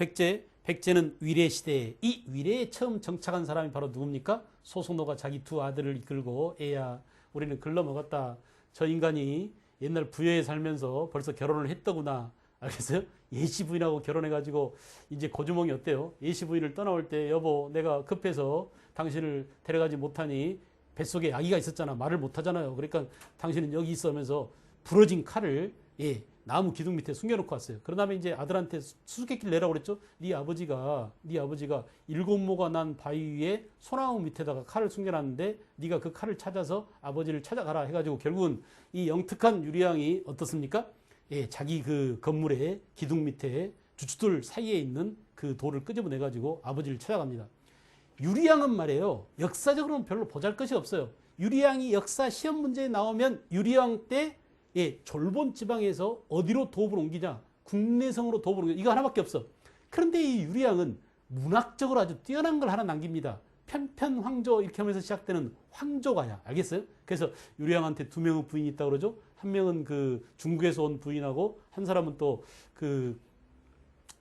Speaker 1: 백제는 위례시대에 이 위례에 처음 정착한 사람이 바로 누굽니까? 소송노가 자기 두 아들을 이끌고 애야 우리는 글러먹었다. 저 인간이 옛날 부여에 살면서 벌써 결혼을 했더구나. 알겠어요? 예시 부인하고 결혼해가지고 이제 고주몽이 어때요? 예시 부인을 떠나올 때 여보 내가 급해서 당신을 데려가지 못하니 뱃속에 아기가 있었잖아. 말을 못하잖아요. 그러니까 당신은 여기 있으면서 부러진 칼을 나무 기둥 밑에 숨겨놓고 왔어요. 그런 다음에 이제 아들한테 수수께끼를 내라고 그랬죠. 네 아버지가 7모가 난 바위 위에 소나무 밑에다가 칼을 숨겨놨는데 네가 그 칼을 찾아서 아버지를 찾아가라 해가지고 결국은 이 영특한 유리왕이 어떻습니까? 자기 그 건물의 기둥 밑에 주춧돌 사이에 있는 그 돌을 끄집어내가지고 아버지를 찾아갑니다. 유리왕은 말이에요. 역사적으로는 별로 보잘것이 없어요. 유리왕이 역사 시험 문제에 나오면 유리왕 때 졸본 지방에서 어디로 도읍을 옮기냐? 국내성으로 도읍을 옮기냐? 이거 하나밖에 없어. 그런데 이 유리왕은 문학적으로 아주 뛰어난 걸 하나 남깁니다. 편편황조 이렇게 하면서 시작되는 황조가야. 알겠어요? 그래서 유리왕한테 2명의 부인이 있다고 그러죠. 한 명은 그 중국에서 온 부인하고 한 사람은 또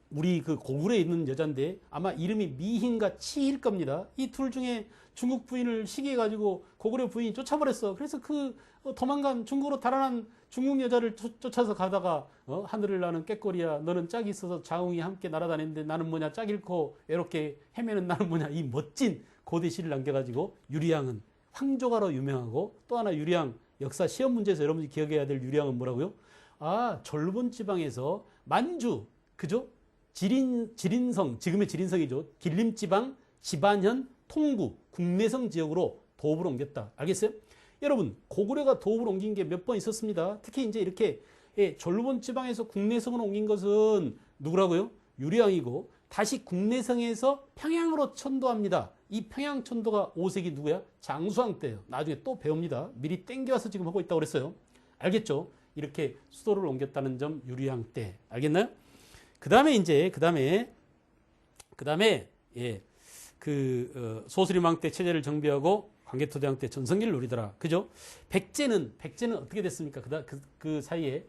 Speaker 1: 우리 그 고구려에 있는 여잔데 아마 이름이 미희인가 치희일 겁니다. 이 둘 중에 중국 부인을 시기해가지고 고구려 부인이 쫓아버렸어. 그래서 그 도망간 중국으로 달아난 중국 여자를 쫓아서 가다가 하늘을 나는 꾀꼬리야 너는 짝이 있어서 자웅이 함께 날아다니는데 나는 뭐냐 짝 잃고 외롭게 헤매는 나는 뭐냐 이 멋진 고대 시를 남겨가지고 유리왕은 황조가로 유명하고 또 하나 유리왕 역사 시험 문제에서 여러분이 기억해야 될 유리왕은 뭐라고요? 졸본 지방에서 만주 그죠? 지린성 지금의 지린성이죠. 길림지방 지반현 통구 국내성 지역으로 도읍을 옮겼다. 알겠어요? 여러분 고구려가 도읍을 옮긴 게 몇 번 있었습니다. 특히 이제 이렇게 졸본 지방에서 국내성을 옮긴 것은 누구라고요? 유리왕이고 다시 국내성에서 평양으로 천도합니다. 이 평양 천도가 5세기 누구야? 장수왕 때예요. 나중에 또 배웁니다. 미리 땡겨와서 지금 하고 있다고 그랬어요. 알겠죠? 이렇게 수도를 옮겼다는 점 유리왕 때. 알겠나요? 그 다음에 소수리망 때 체제를 정비하고 광개토대왕 때 전성기를 누리더라. 그죠? 백제는 어떻게 됐습니까? 그 사이에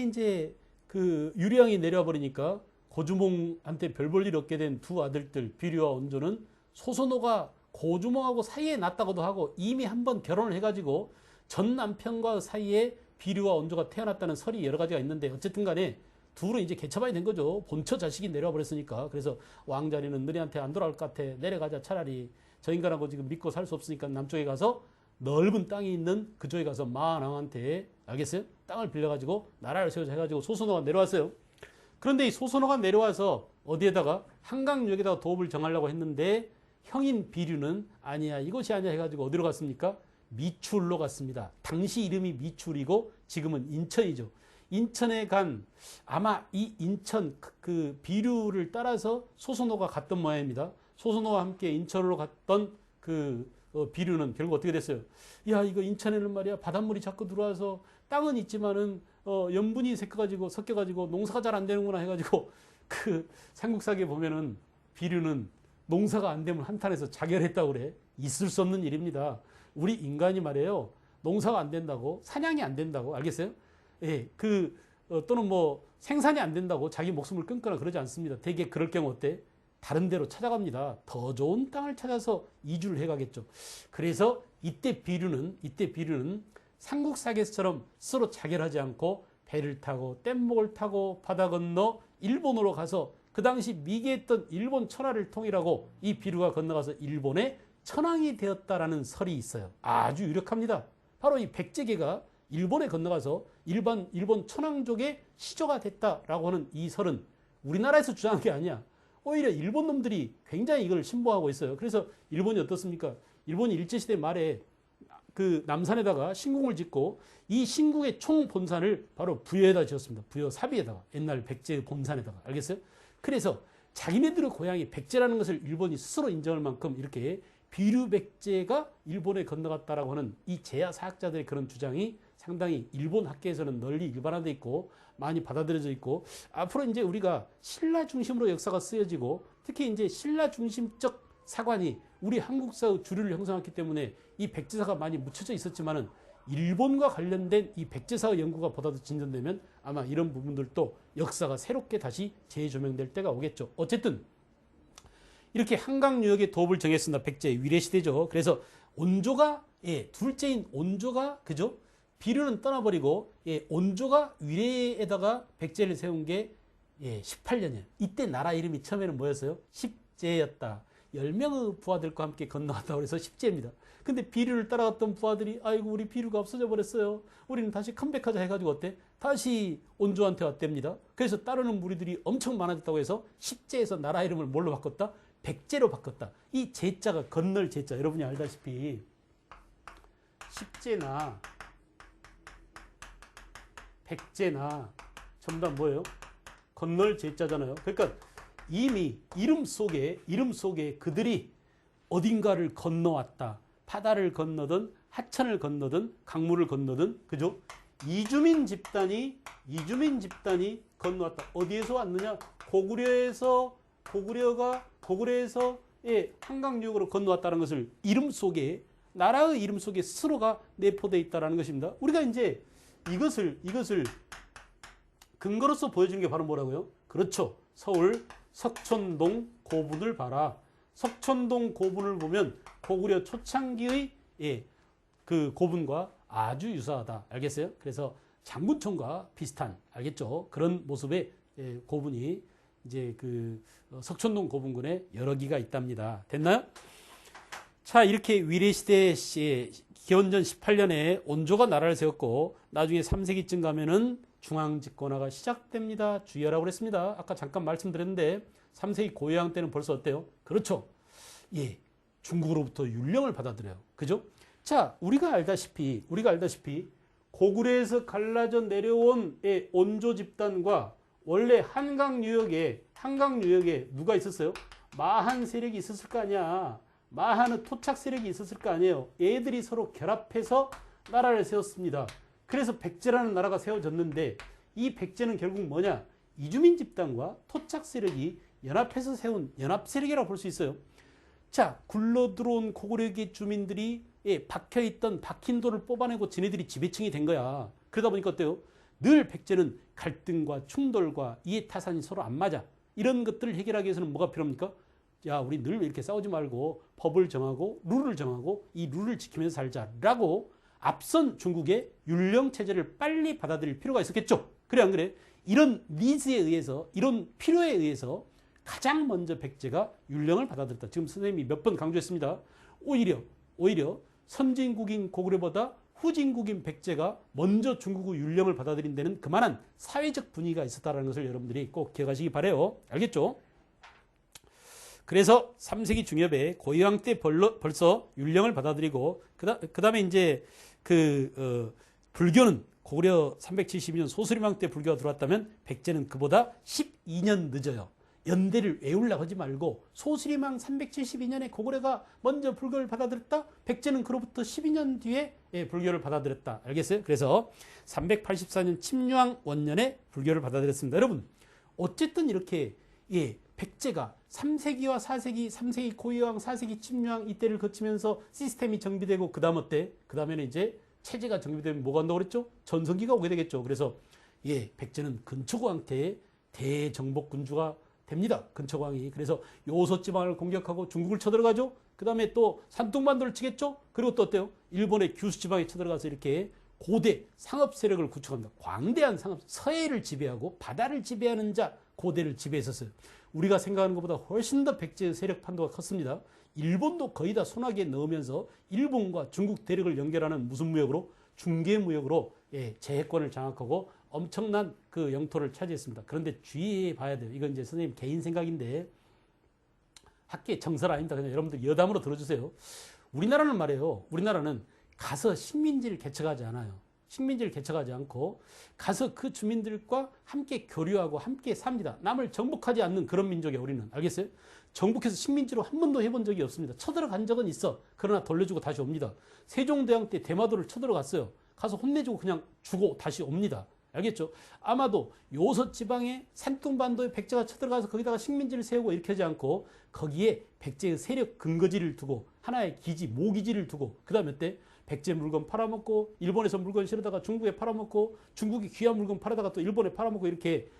Speaker 1: 이제 그 유리왕이 내려와 버리니까 고주몽한테 별 볼 일 없게 된 두 아들들 비류와 온조는 소선호가 고주몽하고 사이에 났다고도 하고 이미 한번 결혼을 해가지고 전 남편과 사이에 비류와 온조가 태어났다는 설이 여러 가지가 있는데 어쨌든 간에 둘은 이제 개처방이 된 거죠. 본처 자식이 내려와 버렸으니까. 그래서 왕자리는 너희한테 안 돌아올 것 같아. 내려가자. 차라리 저 인간하고 지금 믿고 살 수 없으니까 남쪽에 가서 넓은 땅이 있는 그쪽에 가서 마왕한테 알겠어요? 땅을 빌려가지고 나라를 세우자 해가지고 소선호가 내려왔어요. 그런데 이 소선호가 내려와서 어디에다가 한강유역에다가 도읍을 정하려고 했는데 형인 비류는 아니야 이것이 아니야 해가지고 어디로 갔습니까? 미출로 갔습니다. 당시 이름이 미출이고 지금은 인천이죠. 인천에 간 아마 이 인천 그 비류를 따라서 소선호가 갔던 모양입니다. 소선호와 함께 인천으로 갔던 그 비류는 결국 어떻게 됐어요? 야 이거 인천에는 말이야 바닷물이 자꾸 들어와서 땅은 있지만은 염분이 섞여가지고 농사가 잘 안 되는구나 해가지고 그 삼국사기에 보면은 비류는 농사가 안 되면 한탄해서 자결했다고 그래. 있을 수 없는 일입니다. 우리 인간이 말이에요 농사가 안 된다고 사냥이 안 된다고 알겠어요? 예, 또는 뭐 생산이 안 된다고 자기 목숨을 끊거나 그러지 않습니다. 대개 그럴 경우 어때? 다른 데로 찾아갑니다. 더 좋은 땅을 찾아서 이주를 해가겠죠. 그래서 이때 비류는 삼국사기에서처럼 스스로 자결하지 않고 배를 타고 뗏목을 타고 바다 건너 일본으로 가서 그 당시 미개했던 일본 천하를 통일하고 이 비류가 건너가서 일본의 천왕이 되었다라는 설이 있어요. 아주 유력합니다. 바로 이 백제계가 일본에 건너가서 일본 천황족의 시조가 됐다라고 하는 이 설은 우리나라에서 주장한 게 아니야. 오히려 일본 놈들이 굉장히 이걸 신봉하고 있어요. 그래서 일본이 어떻습니까? 일본이 일제시대 말에 그 남산에다가 신궁을 짓고 이 신궁의 총본산을 바로 부여에다 지었습니다. 부여 사비에다가 옛날 백제 본산에다가 알겠어요? 그래서 자기네들의 고향이 백제라는 것을 일본이 스스로 인정할 만큼 이렇게 비류 백제가 일본에 건너갔다라고 하는 이 제야 사학자들의 그런 주장이 상당히 일본 학계에서는 널리 일반화되어 있고 많이 받아들여져 있고 앞으로 이제 우리가 신라 중심으로 역사가 쓰여지고 특히 이제 신라 중심적 사관이 우리 한국사의 주류를 형성했기 때문에 이 백제사가 많이 묻혀져 있었지만은 일본과 관련된 이 백제사의 연구가 보다 더 진전되면 아마 이런 부분들도 역사가 새롭게 다시 재조명될 때가 오겠죠. 어쨌든 이렇게 한강유역의 도읍을 정했습니다. 백제 위례시대죠. 그래서 온조가 둘째인 온조가 그죠? 비류는 떠나버리고 온조가 위례에다가 백제를 세운 게 18년이에요. 이때 나라 이름이 처음에는 뭐였어요? 십제였다. 10명의 부하들과 함께 건너갔다고 해서 십제입니다. 근데 비류를 따라갔던 부하들이 아이고 우리 비류가 없어져 버렸어요. 우리는 다시 컴백하자 해가지고 어때? 다시 온조한테 왔답니다. 그래서 따르는 무리들이 엄청 많아졌다고 해서 십제에서 나라 이름을 뭘로 바꿨다? 백제로 바꿨다. 이 제자가 건널 제자. 여러분이 알다시피 십제나 백제나 전부 다 뭐예요? 건널 제자잖아요. 그러니까 이미 이름 속에 그들이 어딘가를 건너왔다. 바다를 건너든 하천을 건너든 강물을 건너든 그죠? 이주민 집단이 건너왔다. 어디에서 왔느냐? 고구려에서 한강유역으로 건너왔다는 것을 이름 속에 나라의 이름 속에 스스로가 내포되어 있다는 것입니다. 우리가 이제 이것을 근거로서 보여준 게 바로 뭐라고요? 그렇죠. 서울 석촌동 고분을 봐라. 석촌동 고분을 보면 고구려 초창기의 그 고분과 아주 유사하다. 알겠어요? 그래서 장군청과 비슷한 알겠죠? 그런 모습의 고분이 이제 그 석촌동 고분군에 여러 기가 있답니다. 됐나요? 자, 이렇게 위례시대 기원전 18년에 온조가 나라를 세웠고 나중에 3세기쯤 가면은 중앙집권화가 시작됩니다. 주의하라고 그랬습니다. 아까 잠깐 말씀드렸는데 3세기 고요양 때는 벌써 어때요? 그렇죠. 중국으로부터 율령을 받아들여요. 그죠? 자, 우리가 알다시피 고구려에서 갈라져 내려온 온조 집단과 원래 한강유역에 누가 있었어요? 마한 세력이 있었을 거 아니야. 마한의 토착 세력이 있었을 거 아니에요. 얘들이 서로 결합해서 나라를 세웠습니다. 그래서 백제라는 나라가 세워졌는데 이 백제는 결국 뭐냐? 이주민 집단과 토착 세력이 연합해서 세운 연합 세력이라고 볼 수 있어요. 자, 굴러 들어온 고구려계 주민들이 박혀있던 박힌 돌을 뽑아내고 지네들이 지배층이 된 거야. 그러다 보니까 어때요? 늘 백제는 갈등과 충돌과 이해타산이 서로 안 맞아. 이런 것들을 해결하기 위해서는 뭐가 필요합니까? 야, 우리 늘 이렇게 싸우지 말고 법을 정하고 룰을 정하고 이 룰을 지키면서 살자라고 앞선 중국의 율령 체제를 빨리 받아들일 필요가 있었겠죠. 그래 안 그래? 이런 니즈에 의해서, 이런 필요에 의해서 가장 먼저 백제가 율령을 받아들였다. 지금 선생님이 몇 번 강조했습니다. 오히려 선진국인 고구려보다 후진국인 백제가 먼저 중국의 율령을 받아들인 데는 그만한 사회적 분위기가 있었다는 것을 여러분들이 꼭 기억하시기 바라요. 알겠죠? 그래서 3세기 중엽에 고유왕 때 벌써 율령을 받아들이고 그 다음에 이제 불교는 고구려 372년 소수림왕 때 불교가 들어왔다면 백제는 그보다 12년 늦어요. 연대를 외우려고 하지 말고 소수림왕 372년에 고구려가 먼저 불교를 받아들였다. 백제는 그로부터 12년 뒤에 불교를 받아들였다. 알겠어요? 그래서 384년 침유왕 원년에 불교를 받아들였습니다. 여러분 어쨌든 이렇게 백제가 3세기와 4세기, 3세기 고유왕, 4세기 침유왕 이때를 거치면서 시스템이 정비되고 그 다음 어때? 그 다음에는 이제 체제가 정비되면 뭐가 온다고 그랬죠? 전성기가 오게 되겠죠. 그래서 백제는 근초고왕 때의 대정복 군주가 됩니다. 근초고왕이. 그래서 요소지방을 공격하고 중국을 쳐들어가죠. 그 다음에 또 산둥반도를 치겠죠. 그리고 또 어때요? 일본의 규수지방에 쳐들어가서 이렇게 고대 상업 세력을 구축합니다. 광대한 상업, 서해를 지배하고 바다를 지배하는 자 고대를 지배했었어요. 우리가 생각하는 것보다 훨씬 더 백제의 세력 판도가 컸습니다. 일본도 거의 다 손아귀에 넣으면서 일본과 중국 대륙을 연결하는 무슨 무역으로? 중개무역으로 제해권을 장악하고 엄청난 그 영토를 차지했습니다. 그런데 주의해 봐야 돼요. 이건 이제 선생님 개인 생각인데 학계 정설 아닙니다. 그냥 여러분들 여담으로 들어주세요. 우리나라는 말이에요. 우리나라는 가서 식민지를 개척하지 않아요. 식민지를 개척하지 않고 가서 그 주민들과 함께 교류하고 함께 삽니다. 남을 정복하지 않는 그런 민족이에요. 우리는. 알겠어요? 정복해서 식민지로 한 번도 해본 적이 없습니다. 쳐들어간 적은 있어. 그러나 돌려주고 다시 옵니다. 세종대왕 때 대마도를 쳐들어갔어요. 가서 혼내주고 그냥 주고 다시 옵니다. 알겠죠? 아마도 요서 지방의 산둥반도에 백제가 쳐들어가서 거기다가 식민지를 세우고 이렇게 하지 않고 거기에 백제의 세력 근거지를 두고 하나의 기지, 모기지를 두고 그 다음에 어때? 백제 물건 팔아먹고 일본에서 물건 실어다가 중국에 팔아먹고 중국이 귀한 물건 팔아다가 또 일본에 팔아먹고 이렇게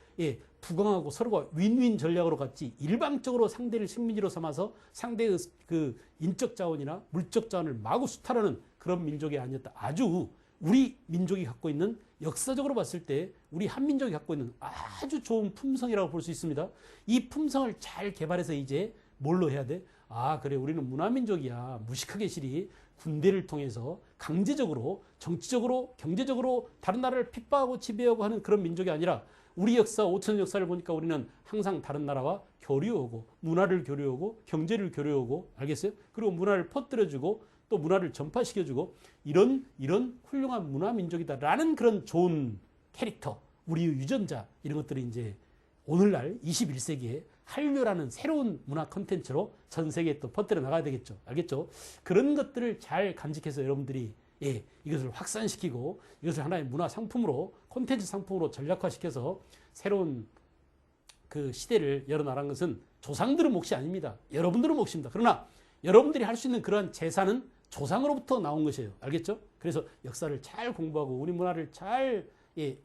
Speaker 1: 부강하고 서로가 윈윈 전략으로 갔지 일방적으로 상대를 식민지로 삼아서 상대의 그 인적 자원이나 물적 자원을 마구 수탈하는 그런 민족이 아니었다. 아주 우리 민족이 갖고 있는 역사적으로 봤을 때 우리 한민족이 갖고 있는 아주 좋은 품성이라고 볼 수 있습니다. 이 품성을 잘 개발해서 이제 뭘로 해야 돼? 아 그래 우리는 문화민족이야. 무식하게 실이 군대를 통해서 강제적으로 정치적으로 경제적으로 다른 나라를 핍박하고 지배하고 하는 그런 민족이 아니라 우리 역사 5천년 역사를 보니까 우리는 항상 다른 나라와 교류하고 문화를 교류하고 경제를 교류하고 알겠어요? 그리고 문화를 퍼뜨려주고 또 문화를 전파시켜주고 이런 훌륭한 문화민족이다라는 그런 좋은 캐릭터 우리의 유전자 이런 것들이 이제 오늘날 21세기에 한류라는 새로운 문화 콘텐츠로 전 세계에 또 퍼뜨려 나가야 되겠죠. 알겠죠? 그런 것들을 잘 간직해서 여러분들이 이것을 확산시키고 이것을 하나의 문화 상품으로 콘텐츠 상품으로 전략화시켜서 새로운 그 시대를 열어나가는 것은 조상들의 몫이 아닙니다. 여러분들의 몫입니다. 그러나 여러분들이 할 수 있는 그러한 재산은 조상으로부터 나온 것이에요. 알겠죠? 그래서 역사를 잘 공부하고 우리 문화를 잘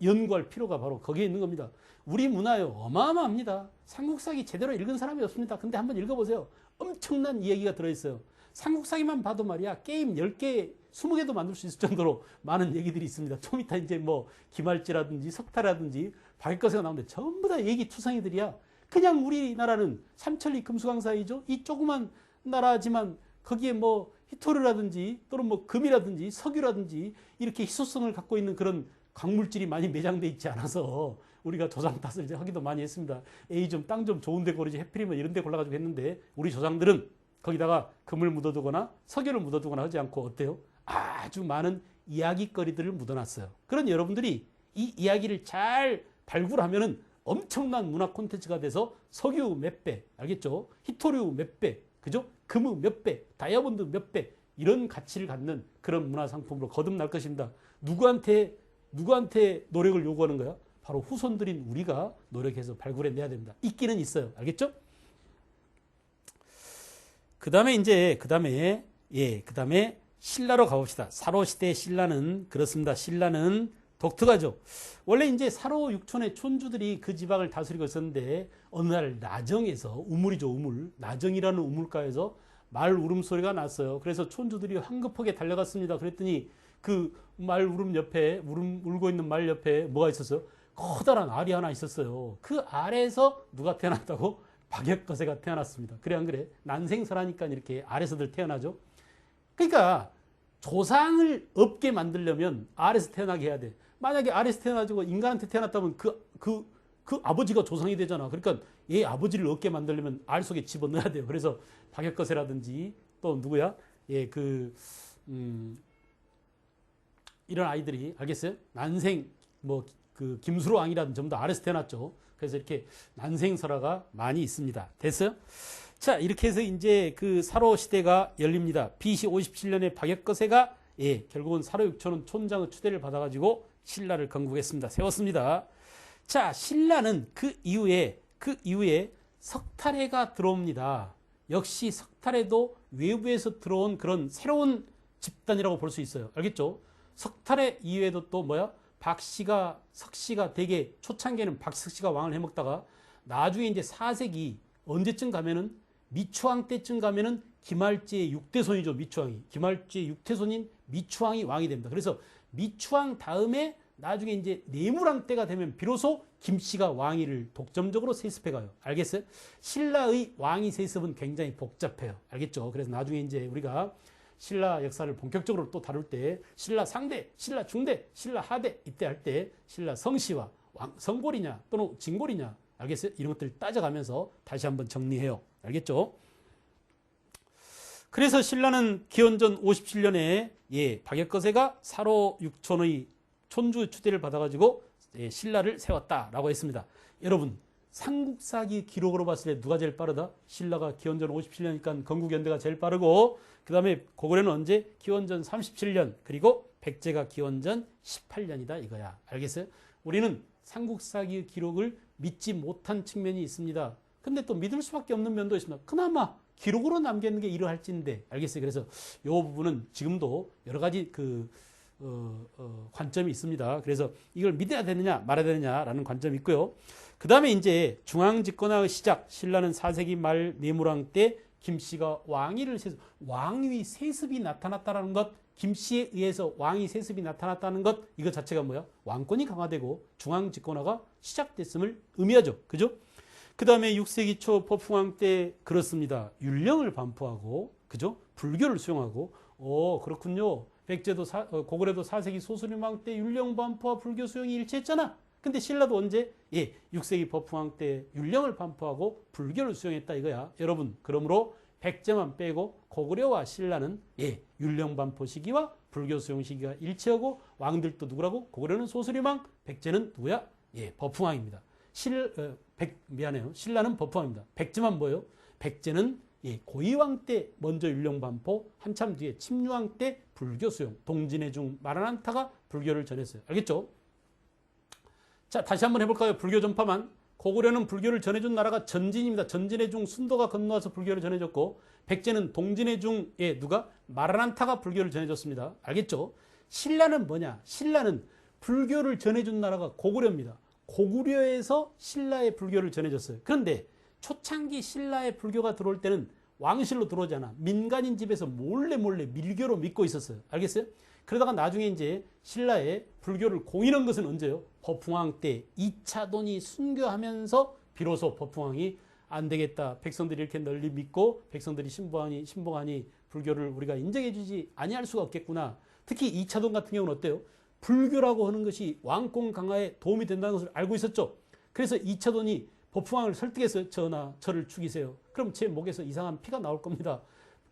Speaker 1: 연구할 필요가 바로 거기에 있는 겁니다. 우리 문화요 어마어마합니다. 삼국사기 제대로 읽은 사람이 없습니다. 근데 한번 읽어보세요. 엄청난 이야기가 들어있어요. 삼국사기만 봐도 말이야 게임 10개, 20개도 만들 수 있을 정도로 많은 얘기들이 있습니다. 좀 이따 이제 뭐 김할지라든지 석타라든지 박익거세가 나오는데 전부 다 얘기 투성이들이야. 그냥 우리나라는 삼천리 금수강 사이죠. 이 조그만 나라지만 거기에 뭐 히토르라든지 또는 뭐 금이라든지 석유라든지 이렇게 희소성을 갖고 있는 그런 광물질이 많이 매장돼 있지 않아서 우리가 조상 탓을 이제 하기도 많이 했습니다. 에이 좀 땅 좀 좋은 데 고르지 해필이면 이런 데 골라가지고 했는데 우리 조상들은 거기다가 금을 묻어두거나 석유를 묻어두거나 하지 않고 어때요? 아주 많은 이야기거리들을 묻어놨어요. 그런 여러분들이 이 이야기를 잘 발굴하면은 엄청난 문화 콘텐츠가 돼서 석유 몇 배, 알겠죠? 히토류 몇 배, 그죠? 금의 몇 배, 다이아몬드 몇 배, 이런 가치를 갖는 그런 문화 상품으로 거듭날 것입니다. 누구한테 노력을 요구하는 거야? 바로 후손들인 우리가 노력해서 발굴해내야 됩니다. 있기는 있어요. 알겠죠? 그 다음에 신라로 가봅시다. 사로시대 신라는 그렇습니다. 신라는 독특하죠. 원래 이제 사로 육촌의 촌주들이 그 지방을 다스리고 있었는데 어느 날 나정에서 우물이죠, 우물. 나정이라는 우물가에서 말 울음소리가 났어요. 그래서 촌주들이 황급하게 달려갔습니다. 그랬더니 그 말 울음 옆에 울고 있는 말 옆에 뭐가 있었어요? 커다란 알이 하나 있었어요. 그 알에서 누가 태어났다고? 박역거세가 태어났습니다. 그래 안 그래? 난생설하니까 이렇게 알에서들 태어나죠. 그러니까 조상을 없게 만들려면 알에서 태어나게 해야 돼. 만약에 알에서 태어나지고 인간한테 태어났다면 그 아버지가 조상이 되잖아. 그러니까 얘 아버지를 없게 만들려면 알 속에 집어넣어야 돼요. 그래서 박역거세라든지 또 누구야? 예, 이런 아이들이 알겠어요? 난생 그 김수로 왕이라든 전부 다 알에서 태어났죠. 그래서 이렇게 난생설화가 많이 있습니다. 됐어요? 자, 이렇게 해서 이제 그 사로 시대가 열립니다. BC 57년에 박역거세가 결국은 사로 육촌은 촌장의 추대를 받아가지고 신라를 건국했습니다. 세웠습니다. 자, 신라는 그 이후에 석탈해가 들어옵니다. 역시 석탈해도 외부에서 들어온 그런 새로운 집단이라고 볼 수 있어요. 알겠죠? 석탈해 이후에도 또 뭐야? 박씨가, 석씨가 되게 초창기에는 박석씨가 왕을 해먹다가 나중에 이제 4세기 언제쯤 가면은 미추왕 때쯤 가면은 김할지의 6대손이죠. 미추왕이. 김할지의 6대손인 미추왕이 왕이 됩니다. 그래서 미추왕 다음에 나중에 이제 내무왕 때가 되면 비로소 김씨가 왕위를 독점적으로 세습해가요. 알겠어요? 신라의 왕위 세습은 굉장히 복잡해요. 알겠죠? 그래서 나중에 이제 우리가 신라 역사를 본격적으로 또 다룰 때 신라 상대, 신라 중대, 신라 하대 이때 할 때 신라 성씨와 성골이냐 또는 진골이냐 알겠어요? 이런 것들 따져가면서 다시 한번 정리해요. 알겠죠? 그래서 신라는 기원전 57년에 박역거세가 사로 육촌의 촌주 추대를 받아가지고 신라를 세웠다라고 했습니다. 여러분 삼국사기 기록으로 봤을 때 누가 제일 빠르다? 신라가 기원전 57년이니까 건국연대가 제일 빠르고 그 다음에 고구려는 언제? 기원전 37년 그리고 백제가 기원전 18년이다 이거야. 알겠어요? 우리는 삼국사기 기록을 믿지 못한 측면이 있습니다. 근데 또 믿을 수밖에 없는 면도 있습니다. 그나마 기록으로 남겨놓는 게 이러할진데 알겠어요? 그래서 이 부분은 지금도 여러 가지 관점이 있습니다. 그래서 이걸 믿어야 되느냐 말아야 되느냐라는 관점이 있고요. 그 다음에 이제 중앙집권화의 시작 신라는 4세기 말 내무왕 때 김씨가 왕위를 왕위 세습이 나타났다는 것 김씨에 의해서 왕위 세습이 나타났다는 것 이거 자체가 뭐야? 왕권이 강화되고 중앙집권화가 시작됐음을 의미하죠. 그죠? 그 다음에 6세기 초 포풍왕 때 그렇습니다. 율령을 반포하고 그죠? 불교를 수용하고 그렇군요. 백제도 고구려도 4세기 소수림왕 때 율령 반포와 불교 수용이 일치했잖아. 근데 신라도 언제? 6세기 법흥왕 때 율령을 반포하고 불교를 수용했다 이거야. 여러분 그러므로 백제만 빼고 고구려와 신라는 율령 반포 시기와 불교 수용 시기가 일치하고 왕들도 누구라고? 고구려는 소수림왕, 백제는 누구야? 법흥왕입니다. 미안해요. 신라는 법흥왕입니다. 백제만 뭐예요? 백제는 고이왕 때 먼저 율령 반포, 한참 뒤에 침류왕 때 불교 수용, 동진의 중 마라난타가 불교를 전했어요. 알겠죠? 자, 다시 한번 해볼까요? 불교 전파만. 고구려는 불교를 전해준 나라가 전진입니다. 전진의 중 순도가 건너와서 불교를 전해줬고 백제는 동진의 중에 누가? 마라난타가 불교를 전해줬습니다. 알겠죠? 신라는 뭐냐? 신라는 불교를 전해준 나라가 고구려입니다. 고구려에서 신라의 불교를 전해줬어요. 그런데 초창기 신라의 불교가 들어올 때는 왕실로 들어오지 않아. 민간인 집에서 몰래 밀교로 믿고 있었어요. 알겠어요? 그러다가 나중에 이제 신라의 불교를 공인한 것은 언제요? 법흥왕 때 2차 돈이 순교하면서 비로소 법흥왕이 안 되겠다. 백성들이 이렇게 널리 믿고 백성들이 신봉하니 불교를 우리가 인정해주지 아니할 수가 없겠구나. 특히 2차 돈 같은 경우는 어때요? 불교라고 하는 것이 왕권 강화에 도움이 된다는 것을 알고 있었죠. 그래서 2차 돈이 법흥왕을 설득했어요. 전하, 저를 죽이세요. 그럼 제 목에서 이상한 피가 나올 겁니다.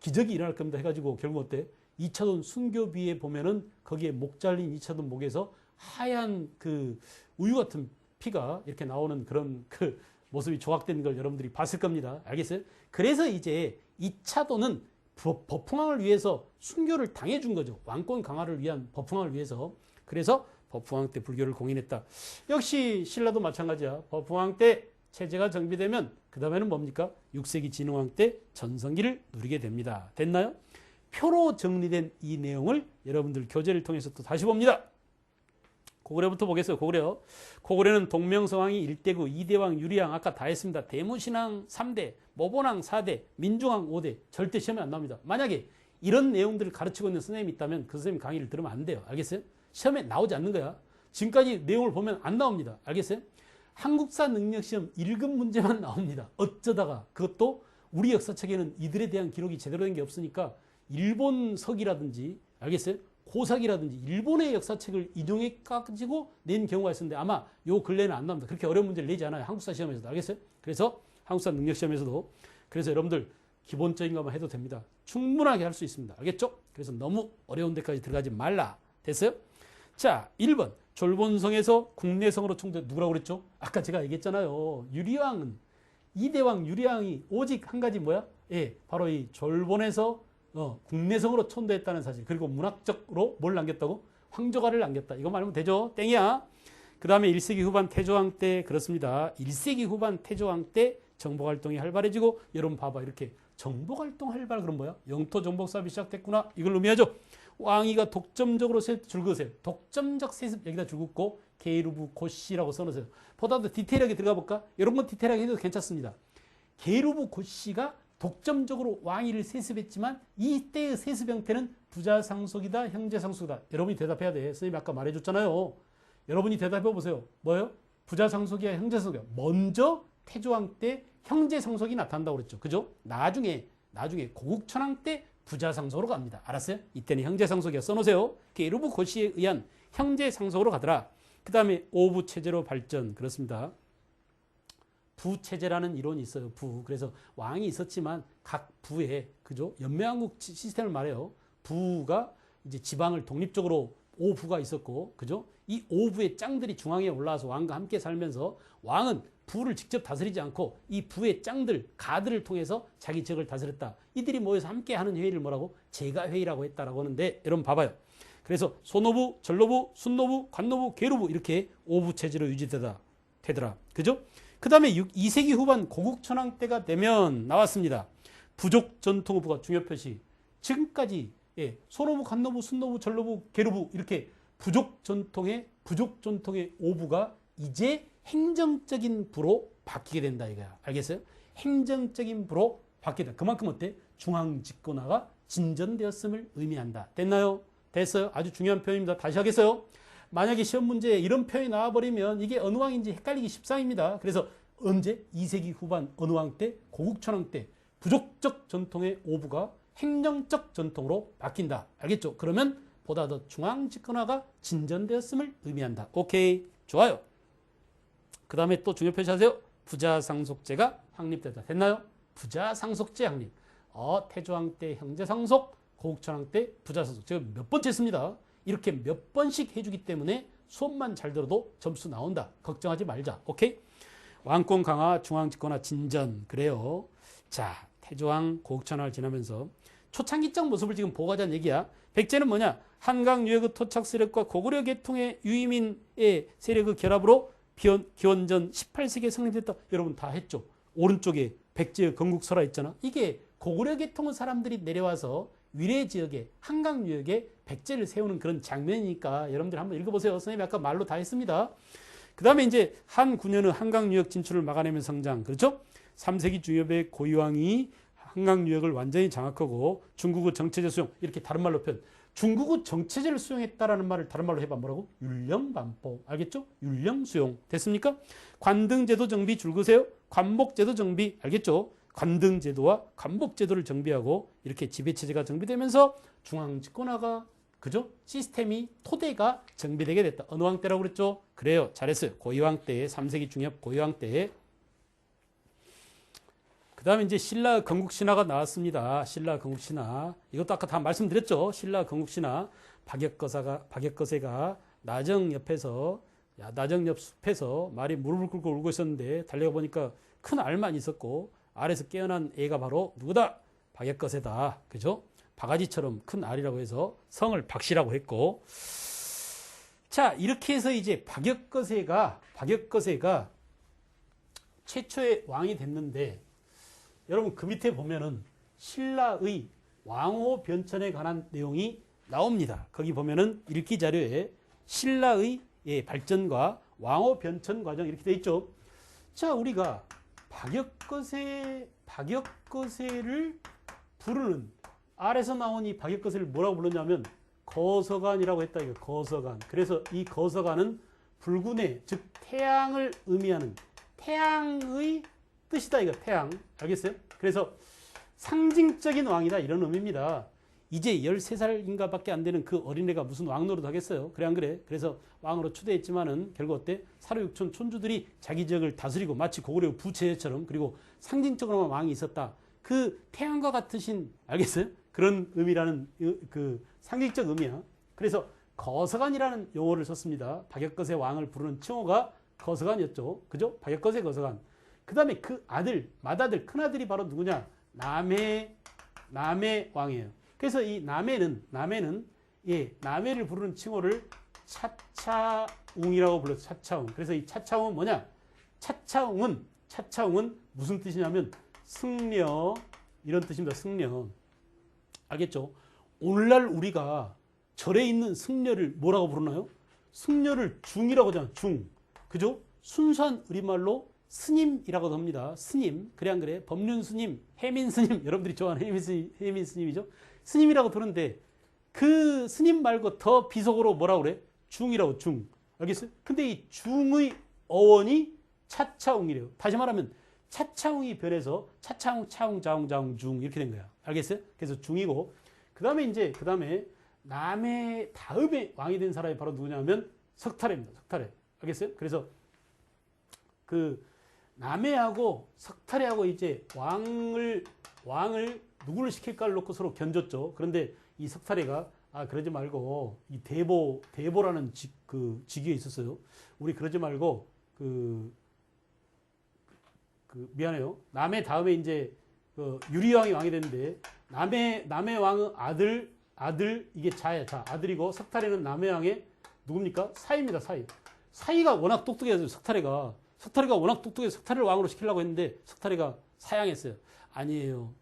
Speaker 1: 기적이 일어날 겁니다. 해가지고 결국 어때? 2차돈 순교비에 보면은 거기에 목 잘린 2차돈 목에서 하얀 그 우유 같은 피가 이렇게 나오는 그런 그 모습이 조각된 걸 여러분들이 봤을 겁니다. 알겠어요? 그래서 이제 2차돈은 법흥왕을 위해서 순교를 당해준 거죠. 왕권 강화를 위한 법흥왕을 위해서. 그래서 법흥왕 때 불교를 공인했다. 역시 신라도 마찬가지야. 법흥왕 때 체제가 정비되면 그 다음에는 뭡니까? 6세기 진흥왕 때 전성기를 누리게 됩니다. 됐나요? 표로 정리된 이 내용을 여러분들 교재를 통해서 또 다시 봅니다. 고구려부터 보겠어요. 고구려. 고구려는 동명성왕이 1대고 2대왕 유리왕 아까 다 했습니다. 대무신왕 3대, 모본왕 4대, 민중왕 5대. 절대 시험에 안 나옵니다. 만약에 이런 내용들을 가르치고 있는 선생님이 있다면 그 선생님 강의를 들으면 안 돼요. 알겠어요? 시험에 나오지 않는 거야. 지금까지 내용을 보면 안 나옵니다. 알겠어요? 한국사 능력시험 1급 문제만 나옵니다. 어쩌다가 그것도 우리 역사책에는 이들에 대한 기록이 제대로 된 게 없으니까 일본석이라든지 알겠어요? 고삭이라든지 일본의 역사책을 인용해 가지고 낸 경우가 있었는데 아마 요 근래는 안 나옵니다. 그렇게 어려운 문제를 내지 않아요. 한국사 시험에서도. 알겠어요? 그래서 한국사 능력시험에서도 그래서 여러분들 기본적인 것만 해도 됩니다. 충분하게 할 수 있습니다. 알겠죠? 그래서 너무 어려운 데까지 들어가지 말라. 됐어요? 자, 1번. 졸본성에서 국내성으로 총대 누구라고 그랬죠? 아까 제가 얘기했잖아요. 유리왕은 이대왕 유리왕이 오직 한 가지 뭐야? 예, 바로 이 졸본에서 국내성으로 천도했다는 사실. 그리고 문학적으로 뭘 남겼다고? 황조가를 남겼다. 이거 말하면 되죠? 땡이야. 그 다음에 1세기 후반 태조왕 때 그렇습니다. 1세기 후반 태조왕 때 정복활동이 활발해지고 여러분 봐봐 이렇게 정복활동 활발 그럼 뭐야? 영토 정복 사업이 시작됐구나. 이걸 의미하죠. 왕위가 독점적으로 줄 그으세요. 독점적 세습 여기다 줄 긋고 게르부 고씨라고 써놓으세요. 보다 더 디테일하게 들어가 볼까? 이런 건 디테일하게 해도 괜찮습니다. 게르부 고씨가 독점적으로 왕위를 세습했지만 이때의 세습 형태는 부자상속이다 형제상속이다. 여러분이 대답해야 돼. 선생님이 아까 말해줬잖아요. 여러분이 대답해 보세요. 뭐예요? 부자상속이야 형제상속이야. 먼저 태조왕 때 형제상속이 나타난다고 그랬죠. 그죠? 나중에 고국천왕 때 부자상속으로 갑니다. 알았어요? 이때는 형제상속이야. 써놓으세요. 게르부 고씨에 의한 형제상속으로 가더라. 그 다음에 오부체제로 발전. 그렇습니다. 부체제라는 이론이 있어요. 부. 그래서 왕이 있었지만 각 부에 그죠? 연맹왕국 시스템을 말해요. 부가 이제 지방을 독립적으로 5부가 있었고 그죠? 이 5부의 짱들이 중앙에 올라와서 왕과 함께 살면서 왕은 부를 직접 다스리지 않고 이 부의 짱들, 가들을 통해서 자기 지역을 다스렸다. 이들이 모여서 함께 하는 회의를 뭐라고? 제가회의라고 했다라고 하는데 여러분 봐봐요. 그래서 소노부, 전노부, 순노부, 관노부, 계루부 이렇게 5부 체제로 유지되더라. 그죠? 그 다음에 2세기 후반 고국천왕 때가 되면 나왔습니다. 부족 전통부가 중요 표시. 지금까지 소노부, 관노부, 순노부, 전노부, 계루부 이렇게 부족 전통의 5부가 이제 행정적인 부로 바뀌게 된다 이거야. 알겠어요? 행정적인 부로 바뀌다. 그만큼 어때? 중앙집권화가 진전되었음을 의미한다. 됐나요? 됐어요? 아주 중요한 표현입니다. 다시 하겠어요? 만약에 시험 문제에 이런 표현이 나와버리면 이게 어느 왕인지 헷갈리기 십상입니다. 그래서 언제? 2세기 후반 어느 왕 때? 고국천왕 때 부족적 전통의 5부가 행정적 전통으로 바뀐다. 알겠죠? 그러면 보다 더 중앙집권화가 진전되었음을 의미한다. 오케이. 좋아요. 그 다음에 또 중요 표시하세요. 부자상속제가 확립되다. 됐나요? 부자상속제 확립. 태조왕 때 형제상속, 고국천왕 때 부자상속. 제가 몇 번째 했습니다. 이렇게 몇 번씩 해주기 때문에 수업만 잘 들어도 점수 나온다. 걱정하지 말자. 오케이? 왕권 강화, 중앙집권화 진전. 그래요. 자, 태조왕, 고국천왕을 지나면서 초창기적 모습을 지금 보고 가자는 얘기야. 백제는 뭐냐? 한강 유역의 토착 세력과 고구려 계통의 유이민의 세력의 결합으로 기원전 18세기에 성립됐다. 여러분 다 했죠. 오른쪽에 백제의 건국설화 있잖아. 이게 고구려 계통의 사람들이 내려와서 위례 지역에 한강 유역에 백제를 세우는 그런 장면이니까 여러분들 한번 읽어보세요. 선생님이 아까 말로 다 했습니다. 그 다음에 이제 한 9년은 한강 유역 진출을 막아내면 성장. 그렇죠? 3세기 중엽의 고유왕이 한강 유역을 완전히 장악하고 중국의 정체제 수용. 이렇게 다른 말로 표현. 중국의 정체제를 수용했다라는 말을 다른 말로 해봐. 뭐라고? 율령반포. 알겠죠? 율령 수용. 됐습니까? 관등제도 정비 줄 그세요. 관목제도 정비. 알겠죠? 관등제도와 관목제도를 정비하고 이렇게 지배체제가 정비되면서 중앙집권화가 그죠? 시스템이 토대가 정비되게 됐다. 어느 왕 때라고 그랬죠? 그래요. 잘했어요. 고이왕 때 3세기 중엽 고이왕 때. 그 다음에 이제 신라 건국신화가 나왔습니다. 신라 건국신화. 이것도 아까 다 말씀드렸죠. 신라 건국신화. 박역거세가 나정 옆 숲에서 말이 무릎을 꿇고 울고 있었는데 달려가 보니까 큰 알만 있었고 알에서 깨어난 애가 바로 누구다? 박역거세다. 그죠? 바가지처럼 큰 알이라고 해서 성을 박씨라고 했고. 자, 이렇게 해서 이제 박역거세가 최초의 왕이 됐는데 여러분 그 밑에 보면은 신라의 왕호 변천에 관한 내용이 나옵니다. 거기 보면은 읽기 자료에 신라의 예, 발전과 왕호 변천 과정 이렇게 돼 있죠. 자, 우리가 박역거세를 부르는 아래서 나온 이 박역거세를 뭐라고 불렀냐면 거서간이라고 했다. 이거 거서간. 그래서 이 거서간은 불군의 즉 태양을 의미하는 태양의 뜻이다. 이거 태양. 알겠어요? 그래서 상징적인 왕이다. 이런 의미입니다. 이제 13살인가 밖에 안 되는 그 어린애가 무슨 왕 노릇 하겠어요? 그래 안 그래? 그래서 왕으로 초대했지만은 결국 어때? 사로육촌 촌주들이 자기 지역을 다스리고 마치 고구려 부채처럼 그리고 상징적으로만 왕이 있었다. 그 태양과 같으신 알겠어요? 그런 의미라는 그 상징적 의미야. 그래서 거서간이라는 용어를 썼습니다. 박역거세 왕을 부르는 칭호가 거서간이었죠. 그죠? 박역거세 거서간. 그 다음에 그 아들, 맏아들, 큰아들이 바로 누구냐? 남해 왕이에요. 그래서 이 남해는 남해를 부르는 칭호를 차차웅이라고 불렀어요. 차차웅. 그래서 이 차차웅은 뭐냐? 차차웅은 무슨 뜻이냐면 승려 이런 뜻입니다. 승려. 알겠죠? 오늘날 우리가 절에 있는 승려를 뭐라고 부르나요? 승려를 중이라고 하잖아요. 중. 그죠? 순수한 우리말로 스님이라고 합니다. 스님. 그래 안 그래? 법륜 스님, 해민 스님. 여러분들이 좋아하는 해민 스님이죠. 스님이라고 부르는데 그 스님 말고 더 비속어로 뭐라고 그래? 중이라고 중. 알겠어요? 근데 이 중의 어원이 차차웅이래요. 다시 말하면 차차웅이 변해서 차차웅, 차웅, 자웅, 자웅, 중 이렇게 된 거야. 알겠어요? 그래서 중이고 그 다음에 남해 다음에 왕이 된 사람이 바로 누구냐면 석탈해입니다. 석탈해. 알겠어요? 그래서 그 남해하고 석탈해하고 이제 왕을 누구를 시킬까를 놓고 서로 견줬죠. 그런데 이 석탈해가 그러지 말고 이 대보라는 직위에 있었어요. 우리 그러지 말고 미안해요. 남해 다음에 이제 유리왕이 왕이 됐는데 남해 왕의 아들 이게 자야 자 아들이고 석탈해는 남해 왕의 누굽니까? 사이입니다. 사이가 워낙 똑똑해서 석탈해가 워낙 똑똑해서 석탈해를 왕으로 시키려고 했는데 석탈해가 사양했어요. 아니에요.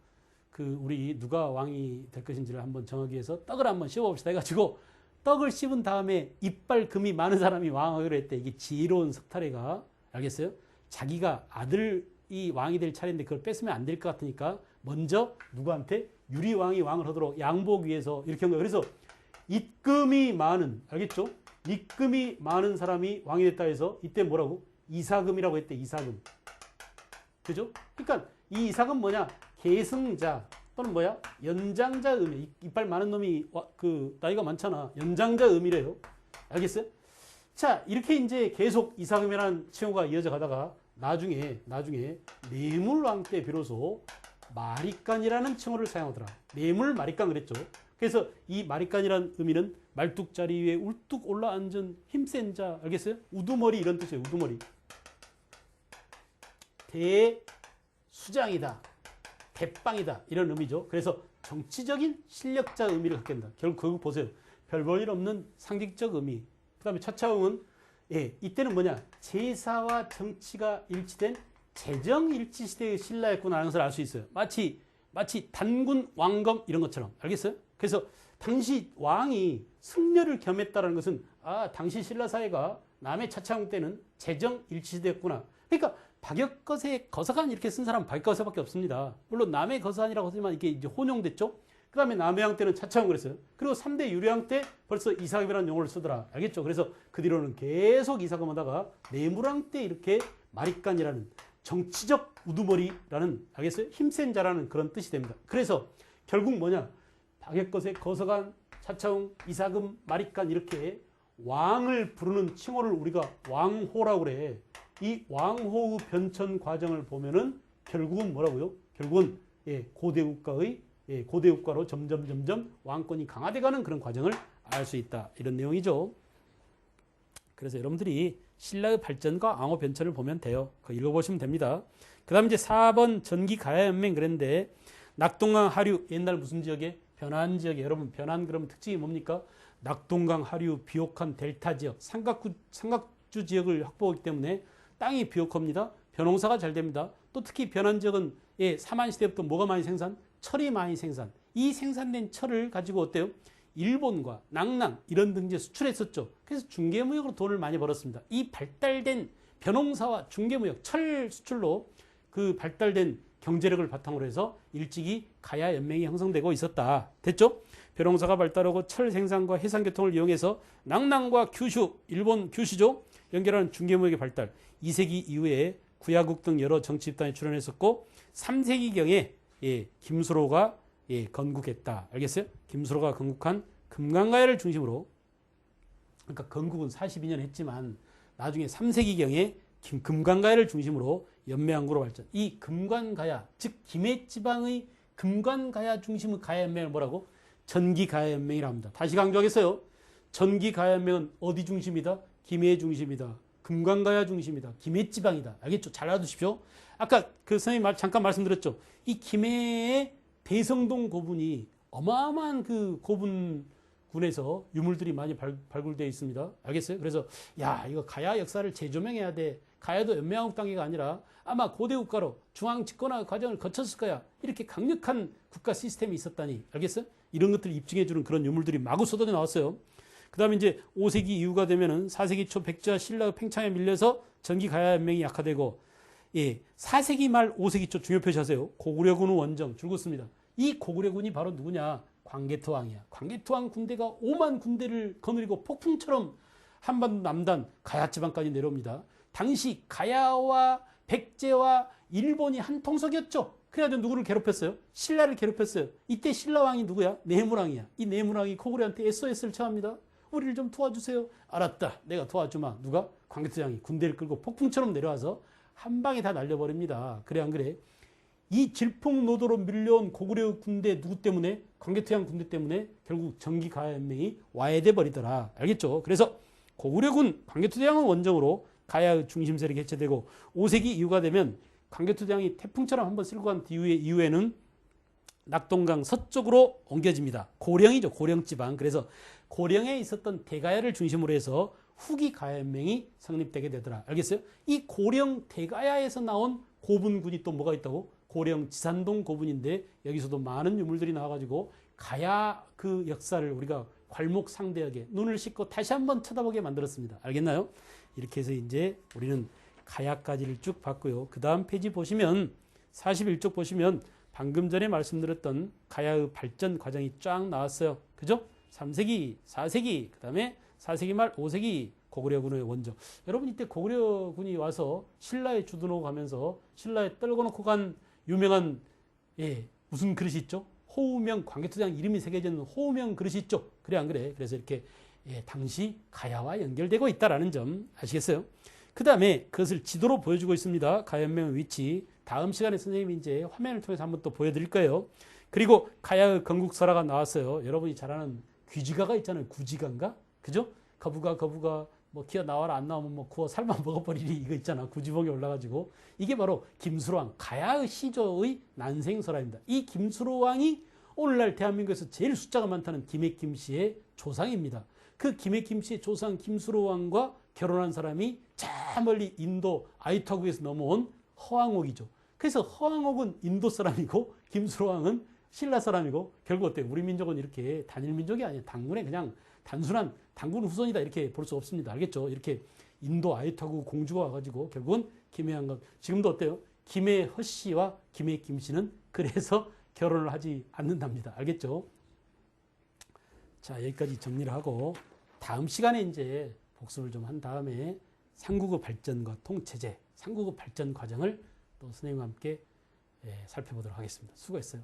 Speaker 1: 우리 누가 왕이 될 것인지를 한번 정하기 위해서 떡을 한번 씹어봅시다 해가지고 떡을 씹은 다음에 이빨 금이 많은 사람이 왕하기로 했대. 이게 지혜로운 석탈해가 알겠어요? 자기가 아들이 왕이 될 차례인데 그걸 뺏으면 안 될 것 같으니까 먼저 누구한테 유리왕이 왕을 하도록 양보하기 위해서 이렇게 한 거예요. 그래서 입금이 많은 알겠죠? 입금이 많은 사람이 왕이 됐다 해서 이때 뭐라고? 이사금이라고 했대. 이사금. 그죠? 그러니까 이 이사금 뭐냐? 계승자 또는 뭐야? 연장자 의미. 이빨 많은 놈이 나이가 많잖아. 연장자 의미래요. 알겠어요? 자, 이렇게 이제 계속 이사금이라는 칭호가 이어져 가다가 나중에 뇌물왕 때 비로소 마리간이라는 칭호를 사용하더라. 뇌물 마리간 그랬죠. 그래서 이 마리간이라는 의미는 말뚝자리 위에 울뚝 올라앉은 힘센 자. 알겠어요? 우두머리 이런 뜻이에요. 우두머리. 대수장이다. 대빵이다. 이런 의미죠. 그래서 정치적인 실력자 의미를 갖게 된다. 결국 보세요. 별 볼 일 없는 상징적 의미. 그 다음에 차차웅은 이때는 뭐냐? 제사와 정치가 일치된 재정일치 시대의 신라였구나 하는 것을 알 수 있어요. 마치 단군 왕검 이런 것처럼. 알겠어요? 그래서 당시 왕이 승려를 겸했다는 것은 당시 신라 사회가 남해 차차웅 때는 재정일치 시대였구나. 그러니까 박역거세 거서간 이렇게 쓴 사람은 박역거세밖에 없습니다. 물론 남해 거서간이라고 하지만 이게 이제 혼용됐죠. 그 다음에 남해왕 때는 차차웅 그랬어요. 그리고 3대 유리왕 때 벌써 이사금이라는 용어를 쓰더라. 알겠죠? 그래서 그 뒤로는 계속 이사금 하다가 내무왕 때 이렇게 마리간이라는 정치적 우두머리라는 알겠어요? 힘센 자라는 그런 뜻이 됩니다. 그래서 결국 뭐냐? 박역거세 거서간 차차웅 이사금 마리간 이렇게 왕을 부르는 칭호를 우리가 왕호라고 그래. 이 왕호의 변천 과정을 보면은 결국은 뭐라고요? 결국은 고대 국가로 점점 왕권이 강화돼가는 그런 과정을 알 수 있다. 이런 내용이죠. 그래서 여러분들이 신라의 발전과 왕호 변천을 보면 돼요. 그거 읽어보시면 됩니다. 그 다음에 이제 4번 전기 가야연맹 그랬는데 낙동강 하류 옛날 무슨 지역에? 변환 지역에. 여러분 변환 그러면 특징이 뭡니까? 낙동강 하류 비옥한 델타 지역 삼각주 지역을 확보하기 때문에 땅이 비옥합니다. 벼농사가 잘 됩니다. 또 특히 변환 지역은 삼한시대부터 뭐가 많이 생산? 철이 많이 생산. 이 생산된 철을 가지고 어때요? 일본과 낭랑 이런 등지에 수출했었죠. 그래서 중개무역으로 돈을 많이 벌었습니다. 이 발달된 벼농사와 중개무역, 철 수출로 그 발달된 경제력을 바탕으로 해서 일찍이 가야 연맹이 형성되고 있었다. 됐죠? 벼농사가 발달하고 철 생산과 해상교통을 이용해서 낭랑과 규슈, 일본 규슈죠. 연결하는 중개무역의 발달. 2세기 이후에 구야국 등 여러 정치 집단에 출연했었고 3세기경에 김수로가 건국했다. 알겠어요? 김수로가 건국한 금강가야를 중심으로, 그러니까 건국은 42년 했지만 나중에 3세기경에 금강가야를 중심으로 연매왕국으로 발전. 이 금관가야, 즉 김해지방의 금관가야 중심의 가야연맹을 뭐라고? 전기가야연맹이라고 합니다. 다시 강조하겠어요. 전기가야연맹은 어디 중심이다? 김해 중심이다. 금관가야 중심이다. 김해지방이다. 알겠죠? 잘 알아두십시오. 아까 그 선생님 잠깐 말씀드렸죠. 이 김해의 대성동 고분이 어마어마한 그 고분군에서 유물들이 많이 발굴되어 있습니다. 알겠어요? 그래서 야, 이거 가야 역사를 재조명해야 돼. 가야도 연맹왕국 단계가 아니라 아마 고대 국가로 중앙 집권화 과정을 거쳤을 거야. 이렇게 강력한 국가 시스템이 있었다니. 알겠어요? 이런 것들을 입증해주는 그런 유물들이 마구 쏟아져 나왔어요. 그 다음에 이제 5세기 이후가 되면은 4세기 초 백제와 신라의 팽창에 밀려서 전기 가야 연맹이 약화되고, 4세기 말 5세기 초 중요 표시하세요. 고구려군 원정 줄굼습니다. 이 고구려군이 바로 누구냐? 광개토왕이야. 광개토왕 군대가 5만 군대를 거느리고 폭풍처럼 한반도 남단 가야 지방까지 내려옵니다. 당시 가야와 백제와 일본이 한 통속이었죠. 그래가지고 누구를 괴롭혔어요? 신라를 괴롭혔어요. 이때 신라왕이 누구야? 내무왕이야. 이 내무왕이 고구려한테 SOS를 청합니다. 우리를 좀 도와주세요. 알았다. 내가 도와주마. 누가? 광개토왕이 군대를 끌고 폭풍처럼 내려와서 한 방에 다 날려버립니다. 그래 안 그래? 이 질풍노도로 밀려온 고구려 군대 누구 때문에? 광개토왕 군대 때문에 결국 전기가야연맹이 와해돼 버리더라. 알겠죠? 그래서 고구려군 광개토대왕을 원정으로 가야의 중심 세력이 해체되고 5세기 이후가 되면 광개토대왕이 태풍처럼 한번 쓸고 간 이후에는 낙동강 서쪽으로 옮겨집니다. 고령이죠. 고령지방. 그래서 고령에 있었던 대가야를 중심으로 해서 후기 가야연맹이 성립되게 되더라. 알겠어요? 이 고령 대가야에서 나온 고분군이 또 뭐가 있다고? 고령 지산동 고분인데 여기서도 많은 유물들이 나와가지고 가야 그 역사를 우리가 괄목상대하게 눈을 씻고 다시 한번 쳐다보게 만들었습니다. 알겠나요? 이렇게 해서 이제 우리는 가야까지를 쭉 봤고요. 그 다음 페이지 보시면 41쪽 보시면 방금 전에 말씀드렸던 가야의 발전 과정이 쫙 나왔어요. 그죠? 3세기, 4세기, 그 다음에 4세기 말 5세기 고구려군의 원정. 여러분 이때 고구려군이 와서 신라의 주둔하고 가면서 신라에 떨궈 놓고 간 유명한 무슨 그릇이 있죠? 호우명, 광개토대왕 이름이 새겨져 있는 호우명 그릇이 있죠? 그래 안 그래? 그래서 이렇게 당시 가야와 연결되고 있다는 점 아시겠어요? 그 다음에 그것을 지도로 보여주고 있습니다. 가야연맹의 위치. 다음 시간에 선생님이 이제 화면을 통해서 한번 또 보여드릴 거예요. 그리고 가야의 건국설화가 나왔어요. 여러분이 잘 아는 귀지가가 있잖아요. 구지가인가? 그죠? 거부가 뭐 기어 나와라 안 나오면 뭐 구워 삶아 먹어버리리 이거 있잖아. 구지봉에 올라가지고 이게 바로 김수로왕 가야의 시조의 난생설화입니다. 이 김수로왕이 오늘날 대한민국에서 제일 숫자가 많다는 김해김 씨의 조상입니다. 그 김해김 씨의 조상 김수로왕과 결혼한 사람이 저 멀리 인도 아이타국에서 넘어온 허왕옥이죠. 그래서 허왕옥은 인도 사람이고 김수로왕은 신라 사람이고 결국 어때요? 우리 민족은 이렇게 단일 민족이 아니에요. 당군의 그냥 단순한 당군 후손이다 이렇게 볼 수 없습니다. 알겠죠? 이렇게 인도 아이타국 공주가 와가지고 결국은 김해왕과 지금도 어때요? 김해허 씨와 김해김 씨는 그래서 결혼을 하지 않는답니다. 알겠죠? 자, 여기까지 정리를 하고 다음 시간에 이제 복습을 좀 한 다음에 삼국의 발전과 통체제, 삼국의 발전 과정을 또 선생님과 함께 살펴보도록 하겠습니다. 수고했어요.